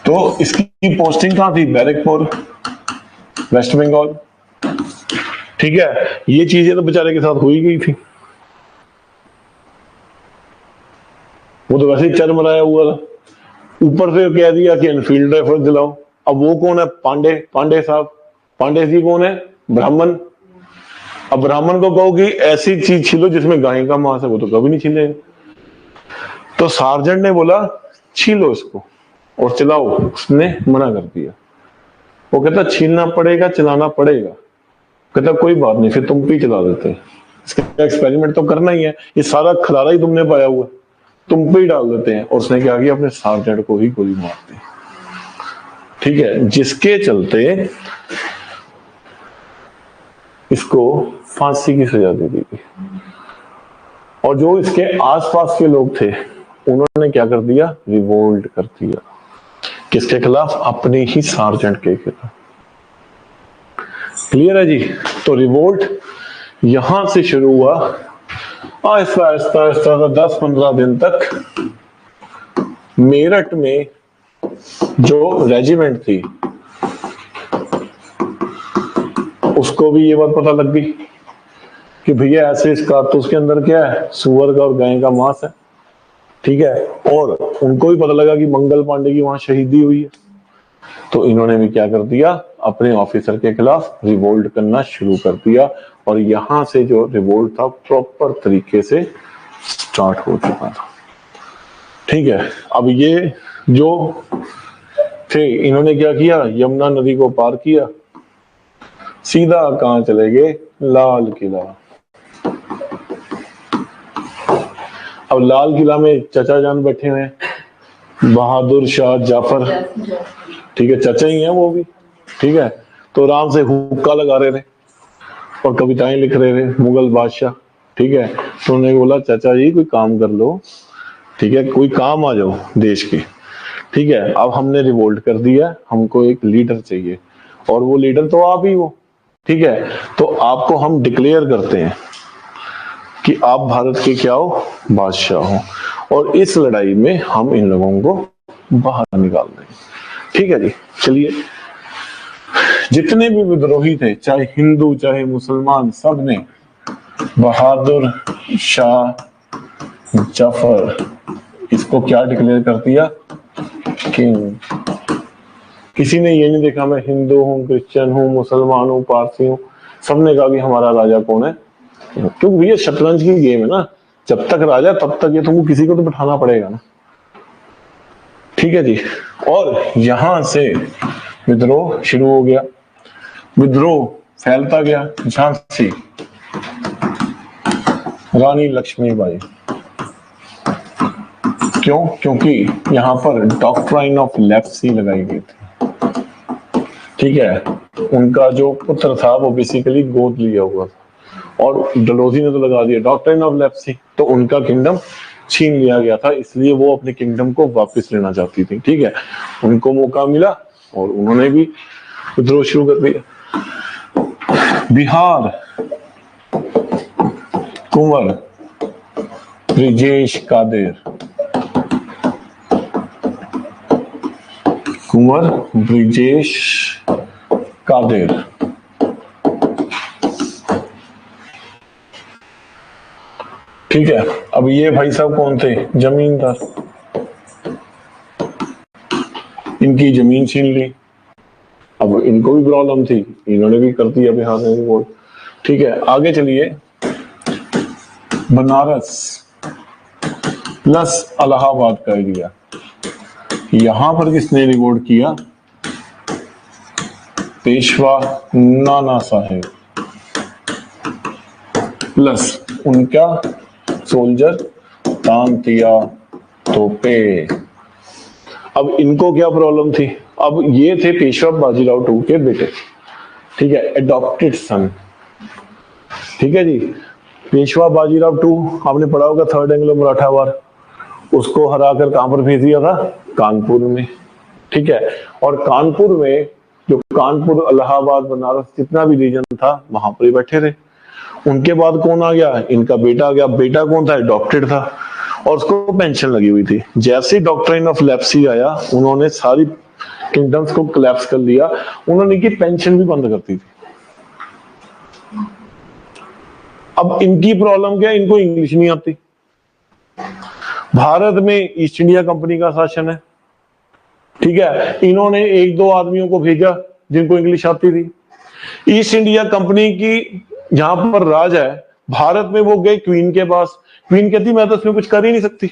A: तो इसकी पोस्टिंग कहां थी? बैरकपुर, वेस्ट बंगाल, ठीक है। ये चीजें तो बेचारे के साथ हो ही गई थी, वो तो वैसे ही चरमराया हुआ था। ऊपर से कह दिया कि एनफील्ड राइफल दिलाओ। अब वो कौन है? पांडे, पांडे साहब। पांडे जी कौन है? ब्राह्मण। अब ब्राह्मण को कहो कि ऐसी चीज छीलो जिसमें गाय का मांस है, वो तो कभी नहीं छीलेगा। तो सार्जेंट ने बोला छीलो इसको और चलाओ, उसने मना कर दिया। वो कहता छीलना पड़ेगा, चलाना पड़ेगा। कहता कोई बात नहीं, फिर तुम पे ही चला देते हैं, इसका एक्सपेरिमेंट तो करना ही है, ये सारा खलारा ही तुमने पाया हुआ, तुम पे ही डाल देते हैं। और उसने क्या किया? अपने सार्जेंट को ही गोली मार दी, ठीक है। जिसके चलते इसको फांसी की सजा दे दी गई। और जो इसके आसपास के लोग थे उन्होंने क्या कर दिया? रिवोल्ट कर दिया। किसके खिलाफ? अपने ही सार्जेंट के खिलाफ। क्लियर है जी? तो रिवोल्ट यहां से शुरू हुआ, आहिस्ता आहिस्ता आहिस्ता 10-15 दिन तक मेरठ में जो रेजिमेंट थी उसको भी ये बात पता लग गई कि भैया ऐसे इस कारतूस के अंदर क्या है? सुअर का और गाय का मांस है, ठीक है। और उनको भी पता लगा कि मंगल पांडे की वहां शहीदी हुई है। तो इन्होंने भी क्या कर दिया? अपने ऑफिसर के खिलाफ रिवोल्ट करना शुरू कर दिया। और यहां से जो रिवोल्ट था प्रॉपर तरीके से स्टार्ट हो चुका था, ठीक है। अब ये जो थे इन्होंने क्या किया? यमुना नदी को पार किया, सीधा कहां चले गए? लाल किला। अब लाल किला में चचा जान बैठे हुए हैं, बहादुर शाह जफर, ठीक है, चचा ही हैं वो भी, ठीक है। तो आराम से हुक्का लगा रहे थे और कविताएं लिख रहे थे, मुगल बादशाह, ठीक है। तो उन्होंने बोला चाचा जी कोई काम कर लो, ठीक है, कोई काम आ जाओ देश के, ठीक है। अब हमने रिवोल्ट कर दिया, हमको एक लीडर चाहिए, और वो लीडर तो आप ही हो, ठीक है। तो आपको हम डिक्लेयर करते हैं कि आप भारत के क्या हो? बादशाह हो, और इस लड़ाई में हम इन लोगों को बाहर निकाल देंगे, ठीक है जी। चलिए, जितने भी विद्रोही थे, चाहे हिंदू चाहे मुसलमान, सब ने बहादुर शाह जफर इसको क्या डिक्लेयर कर दिया? किंग। किसी ने ये नहीं देखा मैं हिंदू हूं, क्रिश्चियन हूं, मुसलमान हूं, पारसी हूं, सबने कहा कि हमारा राजा कौन है। क्योंकि ये शतरंज की गेम है ना, जब तक राजा तब तक ये तुमको किसी को तो बिठाना पड़ेगा ना, ठीक है जी। और यहां से विद्रोह शुरू हो गया, विद्रोह फैलता गया। झांसी रानी लक्ष्मीबाई, क्यों? क्योंकि यहां पर डॉक्ट्राइन ऑफ लेप्सी लगाई गई थी, ठीक है। उनका जो पुत्र था वो बेसिकली गोद लिया हुआ था, और डलहौजी ने तो लगा दिया डॉक्ट्राइन ऑफ लेप्सी, तो उनका किंगडम छीन लिया गया था, इसलिए वो अपने किंगडम को वापस लेना चाहती थी, ठीक है। उनको मौका मिला और उन्होंने भी विद्रोह शुरू कर दिया। बिहार, कुंवर ब्रिजेश कादेर, कुंवर ब्रिजेश कादेर, ठीक है। अब ये भाई साहब कौन थे? जमींदार, इनकी जमीन छीन ली। अब इनको भी प्रॉब्लम थी, इन्होंने भी कर दिया बिहार में रिवोल्ट। ठीक है, आगे चलिए। बनारस प्लस इलाहाबाद का एरिया, यहां पर किसने रिवोल्ट किया? पेशवा नाना साहेब प्लस उनका सोल्जर तांतिया तोपे। अब इनको क्या प्रॉब्लम थी? अब ये थे पेशवा बाजीराव टू के बेटे, ठीक है, एडॉप्टेड सन। ठीक है जी, पेशवा बाजीराव टू आपने पढ़ा होगा, थर्ड एंग्लो मराठा वार, उसको हराकर कहां पर भेज दिया था? कानपुर में। ठीक है, और कानपुर में जो कानपुर इलाहाबाद बनारस जितना भी रीजन था वहां पर ही बैठे थे। उनके बाद कौन आ गया? इनका बेटा आ गया। बेटा कौन था? एडॉप्टेड था, और उसको पेंशन लगी हुई थी। जैसे ही डॉक्ट्रिन ऑफ लेप्सी आया, उन्होंने सारी किंगडम्स को कोलैप्स कर दिया। उन्होंने की पेंशन भी बंद कर दी थी। अब इनकी प्रॉब्लम क्या है? इनको इंग्लिश नहीं आती। भारत में ईस्ट इंडिया कंपनी का शासन है, ठीक है, इन्होंने एक दो आदमियों को भेजा जिनको इंग्लिश आती थी। ईस्ट इंडिया कंपनी की जहां पर राज है भारत में, वो गए क्वीन के पास। क्वीन कहती मैं तो इसमें कुछ कर ही नहीं सकती,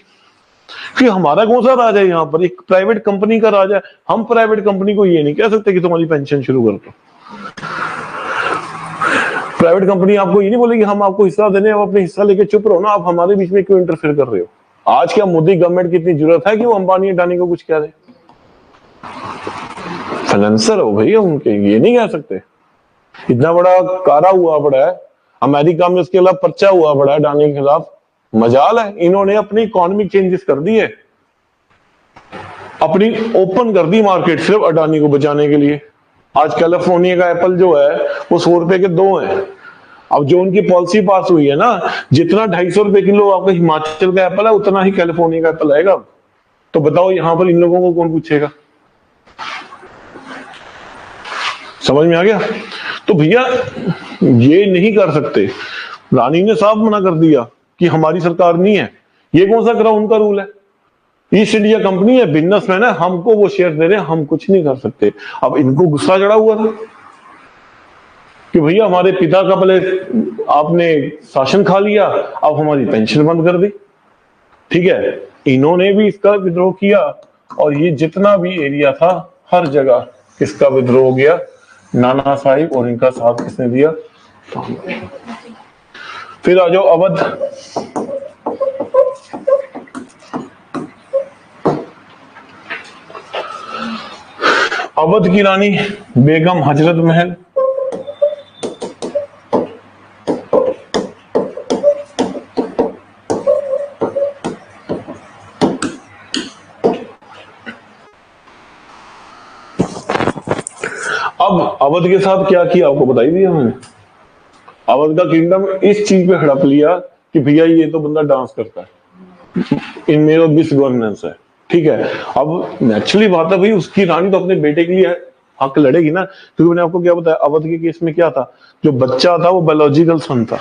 A: कि हमारा कौन सा राज है? यहाँ पर एक प्राइवेट कंपनी का राज है। हम प्राइवेट कंपनी को ये नहीं कह सकते कि तुम्हारी पेंशन शुरू कर दो। प्राइवेट कंपनी आपको ये नहीं बोलेगी हम आपको हिस्सा देने, आप अपने हिस्सा लेके चुप रहो ना, आप हमारे बीच में क्यों इंटरफेयर कर रहे हो? आज क्या मोदी गवर्नमेंट की इतनी जरूरत है कि वो अंबानी अडानी को कुछ कह दे? फाइनेंसर हो भैया उनके, ये नहीं कह सकते। इतना बड़ा कारा हुआ पड़ा है अमेरिका में, उसके खिलाफ पर्चा हुआ पड़ा है अडानी के खिलाफ। मजाल है, इन्होंने अपनी इकोनॉमिक चेंजेस कर दिए, अपनी ओपन कर दी मार्केट सिर्फ अडानी को बचाने के लिए। आज कैलिफोर्निया का एप्पल जो है वो 100 रुपए के 2 हैं। अब जो उनकी पॉलिसी पास हुई है ना, जितना 250 रुपए किलो आपका हिमाचल का एप्पल है, उतना ही कैलिफोर्निया का एप्पल आएगा। तो बताओ यहां पर इन लोगों को कौन पूछेगा? समझ में आ गया? तो भैया ये नहीं कर सकते। रानी ने साफ मना कर दिया कि हमारी सरकार नहीं है। ये कौन सा क्राउन का रूल है? ईस्ट इंडिया कंपनी है, बिजनेसमैन है, हमको वो शेयर दे रहे हैं, हम कुछ नहीं कर सकते। अब इनको गुस्सा चढ़ा हुआ था कि भैया हमारे पिता का पहले आपने शासन खा लिया, अब हमारी पेंशन बंद कर दी। ठीक है, इन्होंने भी इसका विद्रोह किया, और ये जितना भी एरिया था हर जगह इसका विद्रोह हो गया। नाना साहिब और इनका साथ किसने दिया? फिर आ जाओ अवध। अवध की रानी बेगम हजरत महल, अब अवध के साथ क्या किया आपको बताई दिया मैंने। अवध का किंगडम इस चीज पे हड़प लिया कि भैया ये तो बंदा डांस करता है, इनमें तो मिस गवर्नेंस है। ठीक है, अब नेचुरली बात है भाई, उसकी रानी तो अपने बेटे के लिए हक लड़ेगी ना। क्योंकि मैंने आपको क्या बताया, अवध के केस में क्या था, जो बच्चा था वो बायोलॉजिकल सन था।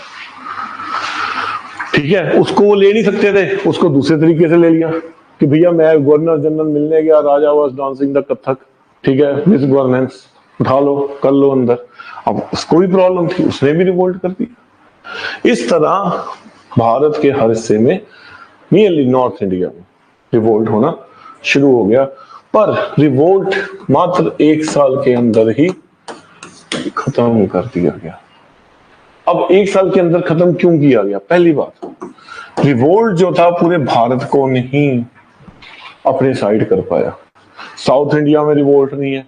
A: ठीक है, उसको वो ले नहीं सकते थे, उसको दूसरे तरीके से ले लिया कि भैया मैं गवर्नर जनरल मिलने गया, राजा वाज डांसिंग द कथक। ठीक है, मिस गवर्नेंस, उठा लो कर लो अंदर। अब उसको भी प्रॉब्लम थी, उसने भी रिवोल्ट कर दिया। इस तरह भारत के हर हिस्से में, नियरली नॉर्थ इंडिया में रिवोल्ट होना शुरू हो गया। पर रिवोल्ट मात्र 1 साल के अंदर ही खत्म कर दिया गया। अब 1 साल के अंदर खत्म क्यों किया गया? पहली बात, रिवोल्ट जो था पूरे भारत को नहीं अपने साइड कर पाया। साउथ इंडिया में रिवोल्ट नहीं है,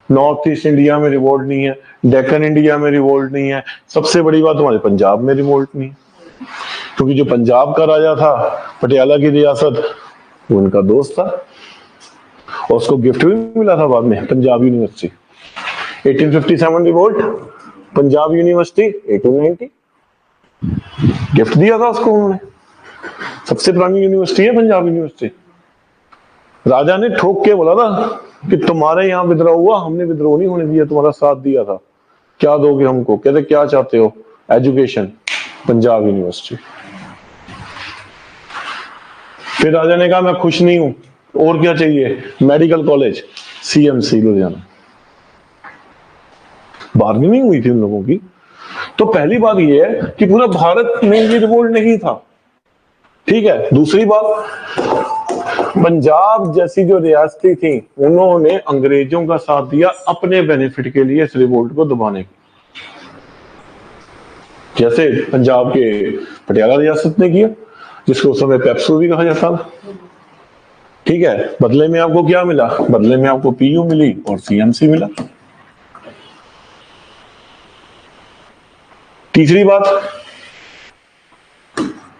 A: नॉर्थ ईस्ट इंडिया में रिवोल्ट नहीं है, डेक्कन इंडिया में रिवोल्ट नहीं है, सबसे बड़ी बात हमारे पंजाब में रिवोल्ट नहीं है। क्योंकि जो पंजाब का राजा था, पटियाला की रियासत, वो उनका दोस्त था, और उसको गिफ्ट भी मिला था बाद में, Punjab university. 1857 revolt, Punjab university 1890, gift दिया था उसको उन्होंने। सबसे पुरानी यूनिवर्सिटी है पंजाब यूनिवर्सिटी। राजा ने ठोक के बोला था कि तुम्हारे यहाँ विद्रोह हुआ, हमने विद्रोह नहीं होने दिया, तुम्हारा साथ दिया था, क्या दोगे हमको? कहते क्या चाहते हो? Education, Punjab university. फिर राजा ने कहा मैं खुश नहीं हूं, और क्या चाहिए? Medical college, CMC Ludhiana, bargaining हुई थी उन लोगों की। तो पहली बात यह है कि पूरा भारत में ये रिवोल्ट नहीं था, ठीक है। दूसरी बात, पंजाब जैसी जो रियासतें थी उन्होंने अंग्रेजों का साथ दिया अपने बेनिफिट के लिए इस रिवोल्ट को दबाने की, जैसे पंजाब के पटियाला रियासत ने किया, जिसको उस समय पेप्सू भी कहा जाता था, ठीक है। बदले में आपको क्या मिला? बदले में आपको PU मिली और CMC मिला। तीसरी बात,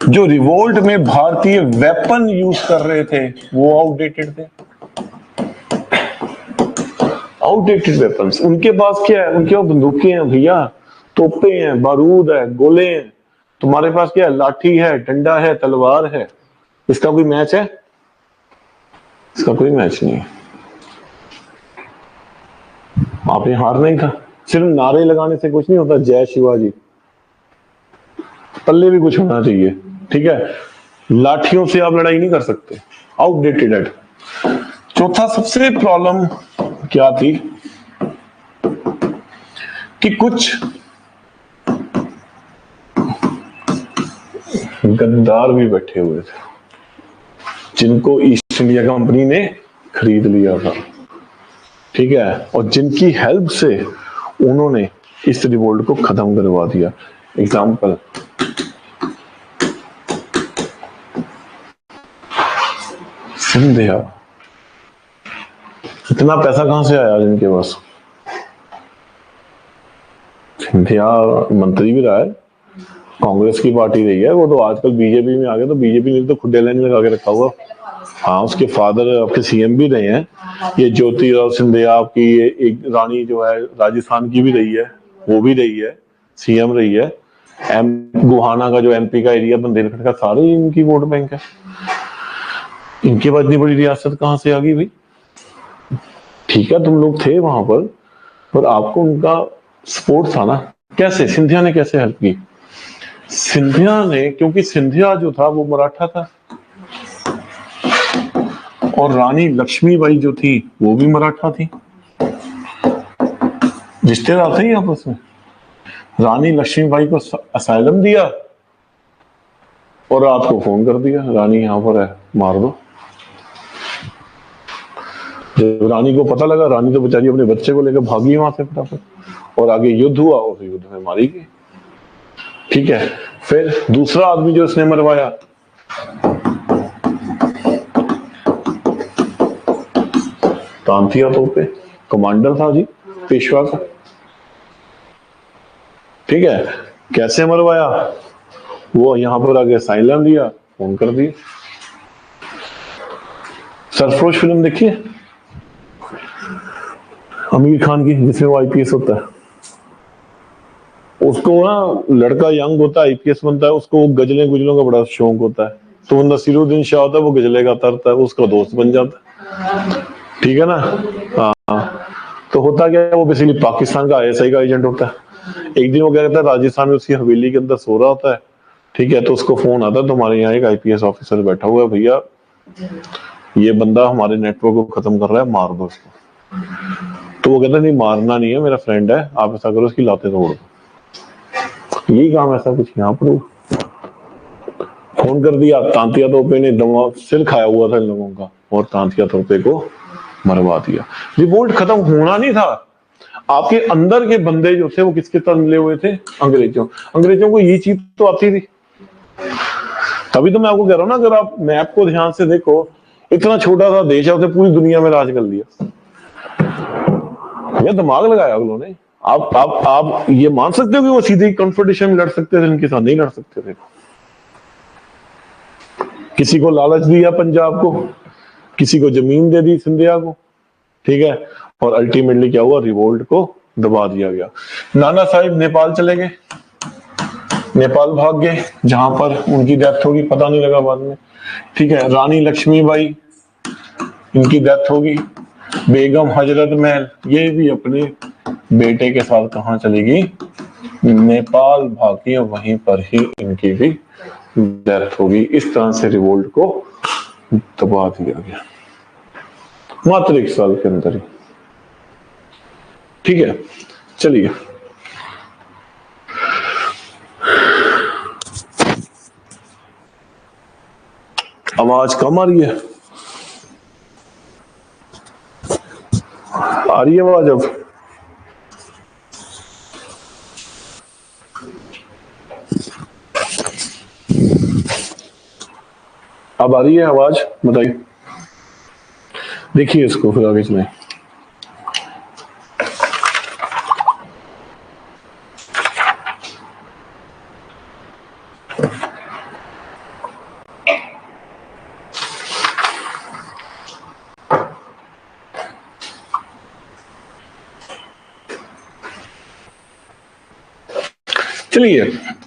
A: जो रिवोल्ट में भारतीय वेपन यूज कर रहे थे वो आउटडेटेड थे, आउटडेटेड वेपन्स। उनके पास क्या है? उनके पास बंदूकें हैं भैया, तोपे हैं, बारूद है, गोले हैं। तुम्हारे पास क्या है? लाठी है, डंडा है, तलवार है। इसका कोई मैच है? इसका कोई मैच नहीं है। आपने हारना ही था। सिर्फ नारे लगाने से कुछ नहीं होता, जय शिवाजी, पल्ले भी कुछ होना चाहिए, ठीक है। लाठियों से आप लड़ाई नहीं कर सकते, आउटडेटेड है। चौथा सबसे प्रॉब्लम क्या थी कि कुछ गद्दार भी बैठे हुए थे जिनको ईस्ट इंडिया कंपनी ने खरीद लिया था, ठीक है, और जिनकी हेल्प से उन्होंने इस रिवोल्ट को खत्म करवा दिया। एग्जाम्पल, सिंधिया। इतना पैसा कहां से आया जिनके पास? सिंधिया मंत्री भी रहा है, कांग्रेस की पार्टी रही है, वो तो आजकल बीजेपी में आ गया, तो बीजेपी ने तो खुड्डे लाइन लगा के रखा हुआ। हाँ, उसके फादर आपके CM भी रहे हैं। ये ज्योतिराव सिंधिया आपकी ये एक रानी जो है राजस्थान की भी रही है, वो भी रही है, CM रही है। गुहाना का जो MP का एरिया बुंदेलखंड का, सारे इनकी वोट बैंक है। इनके बाद इतनी बड़ी रियासत कहां से आ गई भाई? ठीक है, तुम लोग थे वहां पर आपको उनका सपोर्ट था ना। कैसे? सिंधिया ने कैसे हेल्प की? सिंधिया ने, क्योंकि सिंधिया जो था वो मराठा था और रानी लक्ष्मीबाई जो थी वो भी मराठा थी, रिश्तेदार थे आपस में। रानी लक्ष्मीबाई को असाइलम दिया और रात को फोन कर दिया, रानी यहां पर है, मार दो। जब रानी को पता लगा, रानी तो बेचारी अपने बच्चे को लेकर भागी वहां से फटाफट, और आगे युद्ध हुआ, उस युद्ध में मारी गई, ठीक है। फिर दूसरा आदमी जो इसने मरवाया, तांतिया तोपे, कमांडर था जी पेशवा का, ठीक है। कैसे मरवाया? वो यहां पर आगे असाइलम दिया, फोन कर दिया। सरफरोश फिल्म देखिए आमिर खान की, जिसमें वो IPS होता है। उसको ना, लड़का यंग होता है, IPS बनता है, उसको गजलें गुजलों का बड़ा शौक होता है, तो वो नसीरुद्दीन शाह होता है, वो गजलें गाता रहता है, उसका दोस्त बन जाता है, ठीक है ना। हाँ, तो होता क्या है, वो बेसिकली पाकिस्तान का ISI का एजेंट होता है। एक दिन वो क्या कहता है, राजस्थान में उसकी हवेली के अंदर सो रहा होता है, ठीक है, तो उसको फोन आता है, तुम्हारे यहाँ एक IPS ऑफिसर बैठा हुआ है भैया, ये बंदा हमारे नेटवर्क को खत्म कर रहा है, मार दो उसको। तो वो कहता है, नहीं मारना नहीं है, मेरा फ्रेंड है, आप ऐसा करो उसकी लातें तोड़ दो। यही काम ऐसा कुछ यहाँ पर फोन कर दिया। तांतिया तोपे ने दिमाग सिर खाया हुआ था इन लोगों का, और तांतिया तोपे को मरवा दिया। रिवोल्ट खत्म होना नहीं था, आपके अंदर के बंदे जो थे वो किसके साथ मिले हुए थे? अंग्रेजों को ये चीज तो आती थी। तभी तो मैं आपको कह रहा हूं ना, अगर आप मैप को ध्यान से देखो, इतना छोटा सा देश है, उसने पूरी दुनिया में राज कर लिया। ये दिमाग लगाया अगलों ने। आप ये मान सकते हो कि वो सीधे कॉन्फ्रेंटेशन में लड़ सकते थे, इनके साथ नहीं लड़ सकते थे। किसी को लालच दिया पंजाब को, किसी को जमीन दे दी सिंधिया को, ठीक है, और अल्टीमेटली क्या हुआ? रिवोल्ट को दबा दिया गया। नाना साहिब नेपाल चले गए, नेपाल भाग गए, जहां पर उनकी डेथ होगी पता नहीं लगा बाद में, ठीक है। रानी लक्ष्मीबाई, इनकी डेथ होगी। बेगम हजरत महल, ये भी अपने बेटे के साथ कहां चली गई? नेपाल भागी, वहीं पर ही इनकी भी डेथ होगी। इस तरह से रिवोल्ट को दबा दिया गया। मात्र 1 साल के अंदर ही। ठीक है, चलिए आवाज कम आ रही है, आ रही है आवाज अब? अब आ रही है आवाज, बताइए। देखिए इसको फिर आगे चलें। चलिए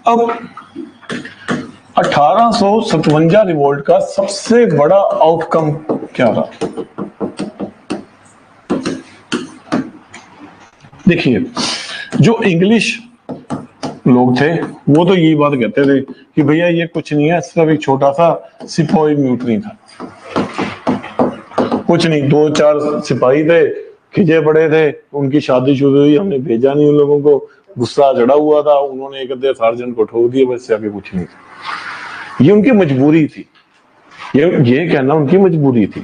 A: अब 1857 रिवोल्ट का सबसे बड़ा आउटकम क्या रहा? देखिए, जो इंग्लिश लोग थे वो तो यही बात कहते थे कि भैया ये कुछ नहीं है, सिर्फ एक छोटा सा सिपाही म्यूटनी था, कुछ नहीं, 2-4 सिपाही थे, खिजे पड़े थे, उनकी शादी शुरू हुई, हमने भेजा नहीं उन लोगों को, गुस्सा चढ़ा हुआ था, उन्होंने एक अद्धे सार्जेंट को ठोक दिया, बस आगे कुछ नहीं था। ये उनकी मजबूरी थी, ये कहना उनकी मजबूरी थी,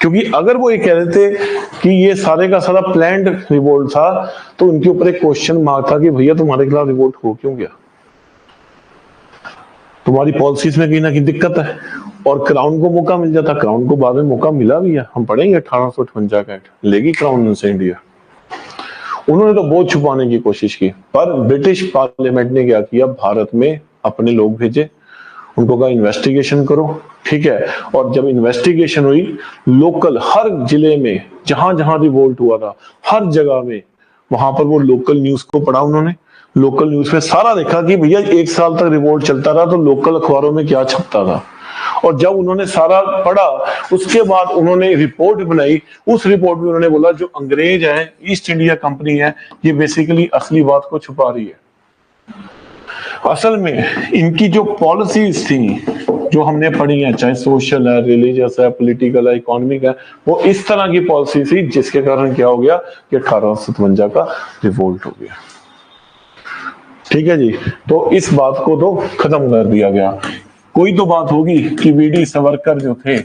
A: क्योंकि अगर वो ये कह देते कि ये सारे का सारा प्लान्ड रिवोल्ट था तो उनके ऊपर एक क्वेश्चन मार्क था कि भैया तुम्हारे खिलाफ रिवोल्ट हो क्यों गया, तुम्हारी पॉलिसीज में कहीं ना कहीं दिक्कत है। और क्राउन को मौका मिल जाता, क्राउन को बाद में मौका मिला भी है, हम पढ़ेंगे 1858 का एक्ट, लेगी क्राउन उनसे इंडिया। उन्होंने तो बहुत छुपाने की कोशिश की, पर ब्रिटिश पार्लियामेंट ने क्या किया, भारत में अपने लोग भेजे, उनको कहा इन्वेस्टिगेशन करो, ठीक है। और जब इन्वेस्टिगेशन हुई, लोकल हर जिले में जहां जहां रिवोल्ट हुआ था, हर जगह में, वहां पर वो लोकल न्यूज को पढ़ा उन्होंने, लोकल न्यूज में सारा देखा कि भैया 1 साल तक रिवोल्ट चलता रहा तो लोकल अखबारों में क्या छपता था। और जब उन्होंने सारा पढ़ा, उसके बाद उन्होंने रिपोर्ट बनाई, उस रिपोर्ट में उन्होंने बोला जो अंग्रेज है, ईस्ट इंडिया कंपनी है, ये बेसिकली असली बात को छुपा रही है। असल में इनकी जो पॉलिसीज थी जो हमने पढ़ी है, चाहे सोशल है, रिलीजियस है, पॉलिटिकल है, इकोनॉमिक है, वो इस तरह की पॉलिसी थी जिसके कारण क्या हो गया कि 1857 का रिवोल्ट हो गया। ठीक है जी, तो इस बात को तो खत्म कर दिया गया। कोई तो बात होगी कि वीडी सावरकर जो थे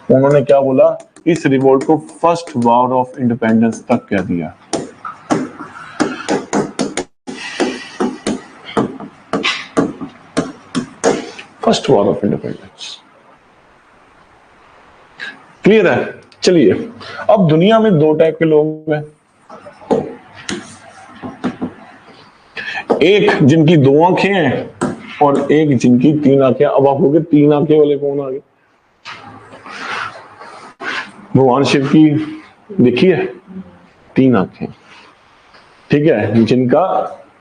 A: उन्होंने क्या बोला, इस रिवोल्ट को फर्स्ट वॉर ऑफ इंडिपेंडेंस तक कह दिया। First war of independence, clear है? चलिए, अब दुनिया में 2 टाइप के लोग हैं, एक जिनकी 2 आंखें हैं और एक जिनकी 3 आंखें। अब आप लोग 3 आंखें वाले कौन आ गए? भगवान शिव की देखिए 3 आंखें, ठीक है, जिनका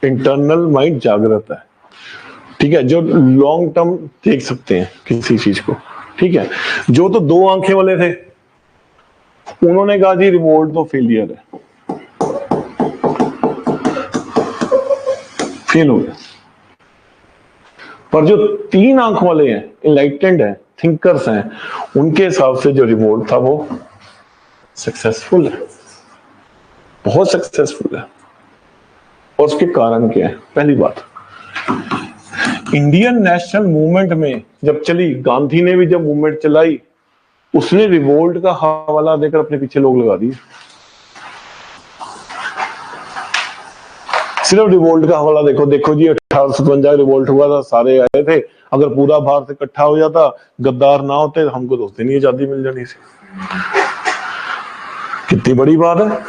A: इंटरनल माइंड जागृत है, ठीक है, जो लॉन्ग टर्म देख सकते हैं किसी चीज को, ठीक है। जो तो 2 आंखें वाले थे उन्होंने कहा जी रिवोल्ट तो फेलियर है, फेल हो गया। पर जो 3 आंख वाले हैं, इनलाइटेंड हैं, थिंकर्स हैं, उनके हिसाब से जो रिवोल्ट था वो सक्सेसफुल है, बहुत सक्सेसफुल है। और उसके कारण क्या है? पहली बात, इंडियन नेशनल मूवमेंट में जब चली, गांधी ने भी जब मूवमेंट चलाई, उसने रिवोल्ट का हवाला देकर अपने पीछे लोग लगा दिए, सिर्फ रिवोल्ट का हवाला देखो, देखो जी 1857 रिवोल्ट हुआ था, सारे आए थे, अगर पूरा भारत इकट्ठा हो जाता, गद्दार ना होते, हमको तो उस दिन ही आजादी मिल जानी थी। कितनी बड़ी बात है,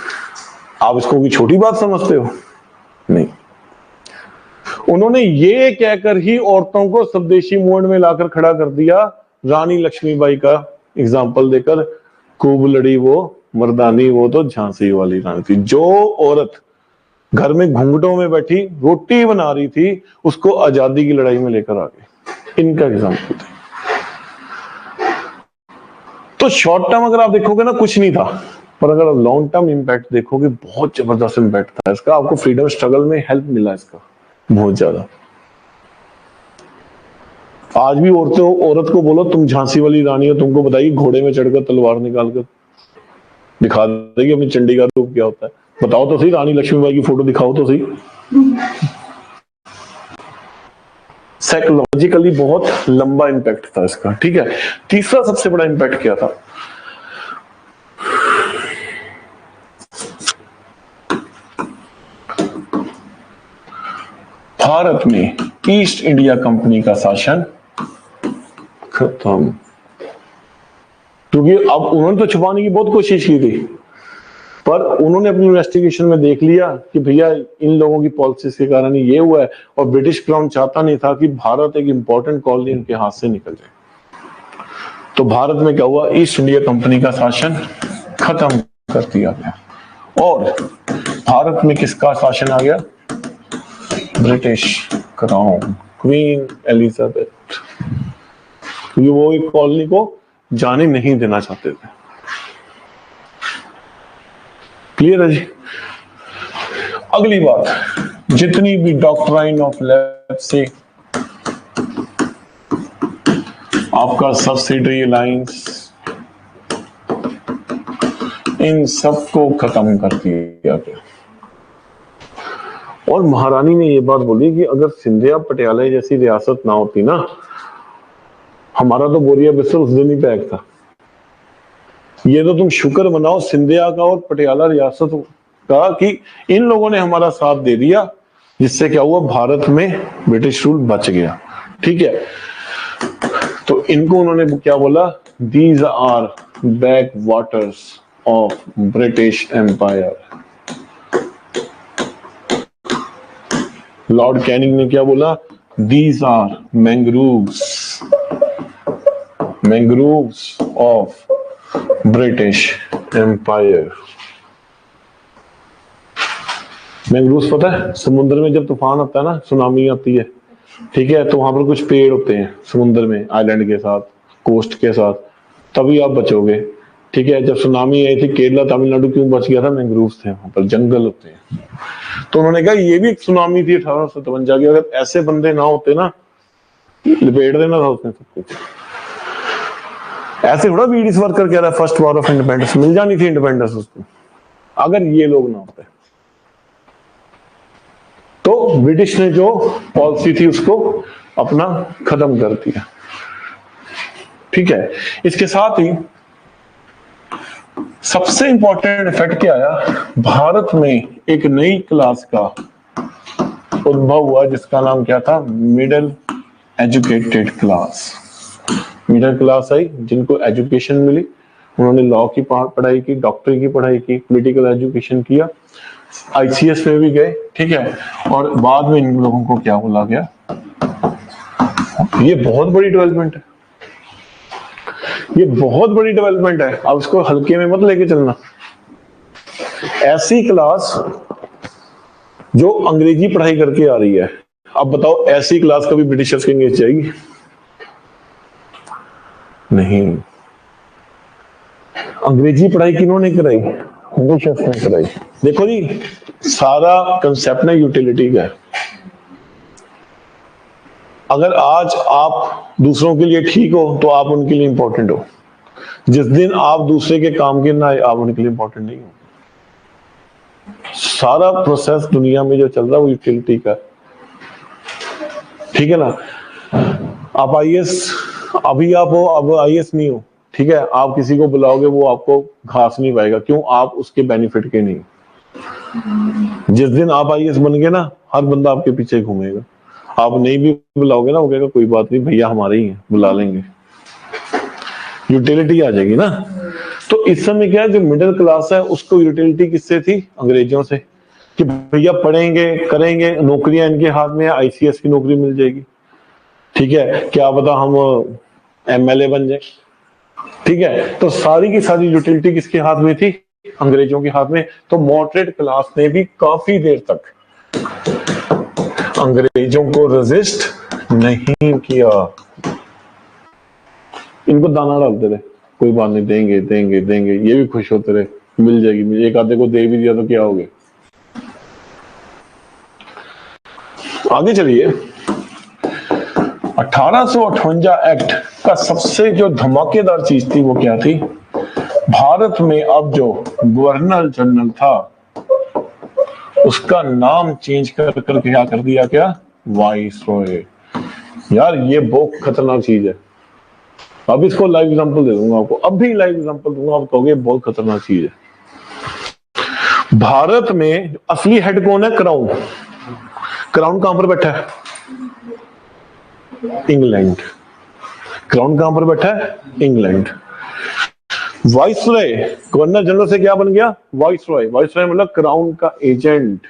A: आप इसको कोई छोटी बात समझते हो? नहीं। उन्होंने ये कहकर ही औरतों को स्वदेशी मूवमेंट में लाकर खड़ा कर दिया, रानी लक्ष्मीबाई का एग्जाम्पल देकर, खूब लड़ी वो मर्दानी, वो तो झांसी वाली रानी थी। जो औरत घर में घूंघटों में बैठी रोटी बना रही थी, उसको आजादी की लड़ाई में लेकर आ गए, इनका एग्जाम्पल था। तो शॉर्ट टर्म अगर आप देखोगे ना कुछ नहीं था, पर अगर लॉन्ग टर्म इंपैक्ट देखोगे बहुत जबरदस्त इंपैक्ट था इसका। आपको फ्रीडम स्ट्रगल में हेल्प मिला इसका बहुत ज्यादा। आज भी औरत को बोलो तुम झांसी वाली रानी हो, तुमको बताइए घोड़े में चढ़कर तलवार निकालकर दिखा देगी अपनी चंडी का रूप क्या होता है। बताओ तो सही, रानी लक्ष्मीबाई की फोटो दिखाओ तो सही। साइकोलॉजिकली बहुत लंबा इंपैक्ट था इसका, ठीक है। तीसरा सबसे बड़ा इंपैक्ट क्या था? भारत में ईस्ट इंडिया कंपनी का शासन खत्म। क्योंकि अब उन्होंने तो छुपाने की बहुत कोशिश की थी, पर उन्होंने अपनी इन्वेस्टिगेशन में देख लिया कि भैया इन लोगों की पॉलिसीज के कारण ही ये हुआ है, और ब्रिटिश क्राउन चाहता नहीं था कि भारत एक इंपॉर्टेंट कॉलोनी उनके हाथ से निकल जाए। तो भारत में क्या हुआ, ईस्ट इंडिया कंपनी का शासन खत्म कर दिया गया, और भारत में किसका शासन आ गया? British crown, queen Elizabeth. क्योंकि वो एक कॉलोनी को जाने नहीं देना चाहते थे। क्लियर है जी? अगली बात, जितनी भी डॉक्ट्राइन ऑफ लेप्से, आपका सब्सिडरी अलायंस, इन सबको खत्म कर दिया गया। और महारानी ने यह बात बोली कि अगर सिंधिया पटियाला जैसी रियासत ना होती ना, हमारा तो बोरिया बिस्तर उस दिन ही पैक था। ये तो तुम शुक्र मनाओ सिंधिया का और पटियाला रियासत का कि इन लोगों ने हमारा साथ दे दिया, जिससे क्या हुआ, भारत में ब्रिटिश रूल बच गया। ठीक है, तो इनको उन्होंने क्या बोला? These are back waters of British Empire. Lord Canning ने क्या बोला? These are mangroves of British Empire. Mangroves पता है, समुद्र में जब तूफान आता है ना, सुनामी आती है, ठीक है, तो वहां पर कुछ पेड़ होते हैं समुद्र में, आइलैंड के साथ, कोस्ट के साथ, तभी आप बचोगे। ठीक है, जब सुनामी आई थी केरला तमिलनाडु क्यों बच गया था? मैंग्रोव्स थे वहां पर, जंगल होते हैं। तो उन्होंने कहा ये भी एक सुनामी थी 1857 की, अगर ऐसे बंदे ना होते ना, लपेट देना था उसने सब कुछ। ऐसे थोड़ा बीडीएस वर्कर कह रहा है फर्स्ट वॉर ऑफ इंडिपेंडेंस, मिल जानी थी इंडिपेंडेंस उसको, अगर ये लोग ना होते। तो ब्रिटिश ने जो पॉलिसी थी उसको अपना खत्म कर दिया। ठीक है, इसके साथ ही सबसे इंपॉर्टेंट इफेक्ट क्या आया? भारत में एक नई क्लास का उद्भव हुआ जिसका नाम क्या था? Middle educated class. Middle class आई जिनको एजुकेशन मिली, उन्होंने लॉ की पढ़ाई की, डॉक्टरी की पढ़ाई की, पॉलिटिकल एजुकेशन किया, आईसीएस में भी गए। ठीक है, और बाद में इन लोगों को क्या बोला गया? ये बहुत बड़ी डेवलपमेंट है, ये बहुत बड़ी डेवलपमेंट है, अब इसको हल्के में मत लेके चलना। ऐसी क्लास जो अंग्रेजी पढ़ाई करके आ रही है, अब बताओ ऐसी क्लास कभी ब्रिटिशर्स के अंगेज जाएगी? नहीं। अंग्रेजी पढ़ाई किन्होंने कराई? ब्रिटिशर्स ने कराई। देखो जी, सारा कंसेप्ट ना यूटिलिटी का है। अगर आज आप दूसरों के लिए ठीक हो तो आप उनके लिए इंपॉर्टेंट हो, जिस दिन आप दूसरे के काम के ना आए आप उनके लिए इंपॉर्टेंट नहीं हो। सारा प्रोसेस दुनिया में जो चल रहा है वो यूटिलिटी का, ठीक है ना। आप आईएएस, अभी आप हो, अब आईएएस नहीं हो, ठीक है, आप किसी को बुलाओगे वो आपको घास नहीं पाएगा, क्यों? आप उसके बेनिफिट के नहीं। जिस दिन आप आईएएस बन गए ना, हर बंदा आपके पीछे घूमेगा। आप नहीं भी बुलाओगे ना, वो कहेगा कोई बात नहीं भैया हमारे ही हैं, बुला लेंगे। यूटिलिटी आ जाएगी ना। तो इस समय क्या है, जो मिडिल क्लास है उसको यूटिलिटी किससे थी? अंग्रेजों से, कि भैया पढ़ेंगे करेंगे, नौकरियां इनके हाथ में, आईसीएस की नौकरी मिल जाएगी। ठीक है, क्या पता हम एमएलए बन जाए। ठीक है, तो सारी की सारी यूटिलिटी किसके हाथ में थी? अंग्रेजों के हाथ में। तो मॉडरेट क्लास ने भी काफी देर तक अंग्रेजों को रेजिस्ट नहीं किया। इनको दाना डालते रहे, कोई बात नहीं, देंगे देंगे देंगे, ये भी खुश होते रहे, मिल जाएगी, एक आधे को दे भी दिया तो क्या हो गया। आगे चलिए, 1858 एक्ट का सबसे जो धमाकेदार चीज थी वो क्या थी? भारत में अब जो गवर्नर जनरल था उसका नाम चेंज कर करके क्या कर दिया, क्या, वाइसरॉय। यार ये बहुत खतरनाक चीज है। अब इसको लाइव एग्जांपल दे दूंगा आपको, अब भी लाइव एग्जांपल दूंगा, आप कहोगे बहुत खतरनाक चीज है। भारत में असली हेड कौन है? क्राउन। क्राउन कहां पर बैठा है? इंग्लैंड। क्राउन कहां पर बैठा है? इंग्लैंड। वाइसरॉय गवर्नर जनरल से क्या बन गया? वाइसरॉय। वाइसरॉय मतलब क्राउन का एजेंट।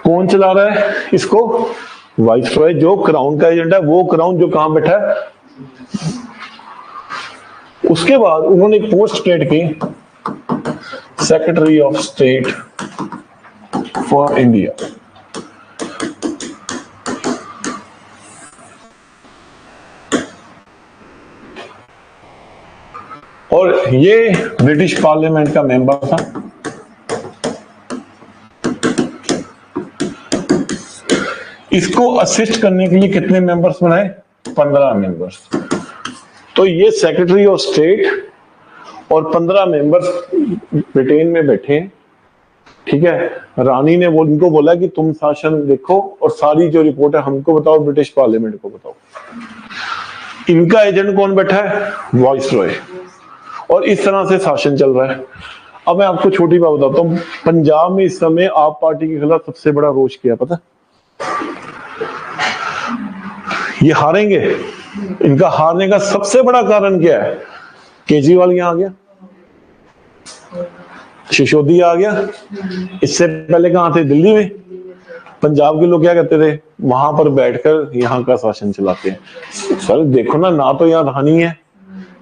A: कौन चला रहा है इसको? वाइसरॉय। जो क्राउन का एजेंट है वो क्राउन जो कहां बैठा है। उसके बाद उन्होंने एक पोस्ट क्रिएट की, secretary of state for India. और ये ब्रिटिश पार्लियामेंट का मेंबर था। इसको असिस्ट करने के लिए कितने मेंबर्स बनाए? 15 मेंबर्स। तो ये सेक्रेटरी ऑफ स्टेट और 15 मेंबर्स ब्रिटेन में बैठे, ठीक है। रानी ने इनको बोला कि तुम शासन देखो और सारी जो रिपोर्ट है हमको बताओ, ब्रिटिश पार्लियामेंट को बताओ। इनका एजेंट कौन बैठा है? वाइसरॉय। और इस तरह से शासन चल रहा है। अब मैं आपको छोटी बात बताता हूँ, पंजाब में इस समय आप पार्टी के खिलाफ सबसे बड़ा रोष किया, पता? ये हारेंगे। इनका हारने का सबसे बड़ा कारण क्या है? केजरीवाल यहां आ गया, सिसोदिया आ गया। इससे पहले कहां थे? दिल्ली में। पंजाब के लोग क्या कहते थे? वहां पर बैठकर यहाँ का शासन चलाते हैं। सर देखो ना तो यहाँ रानी है,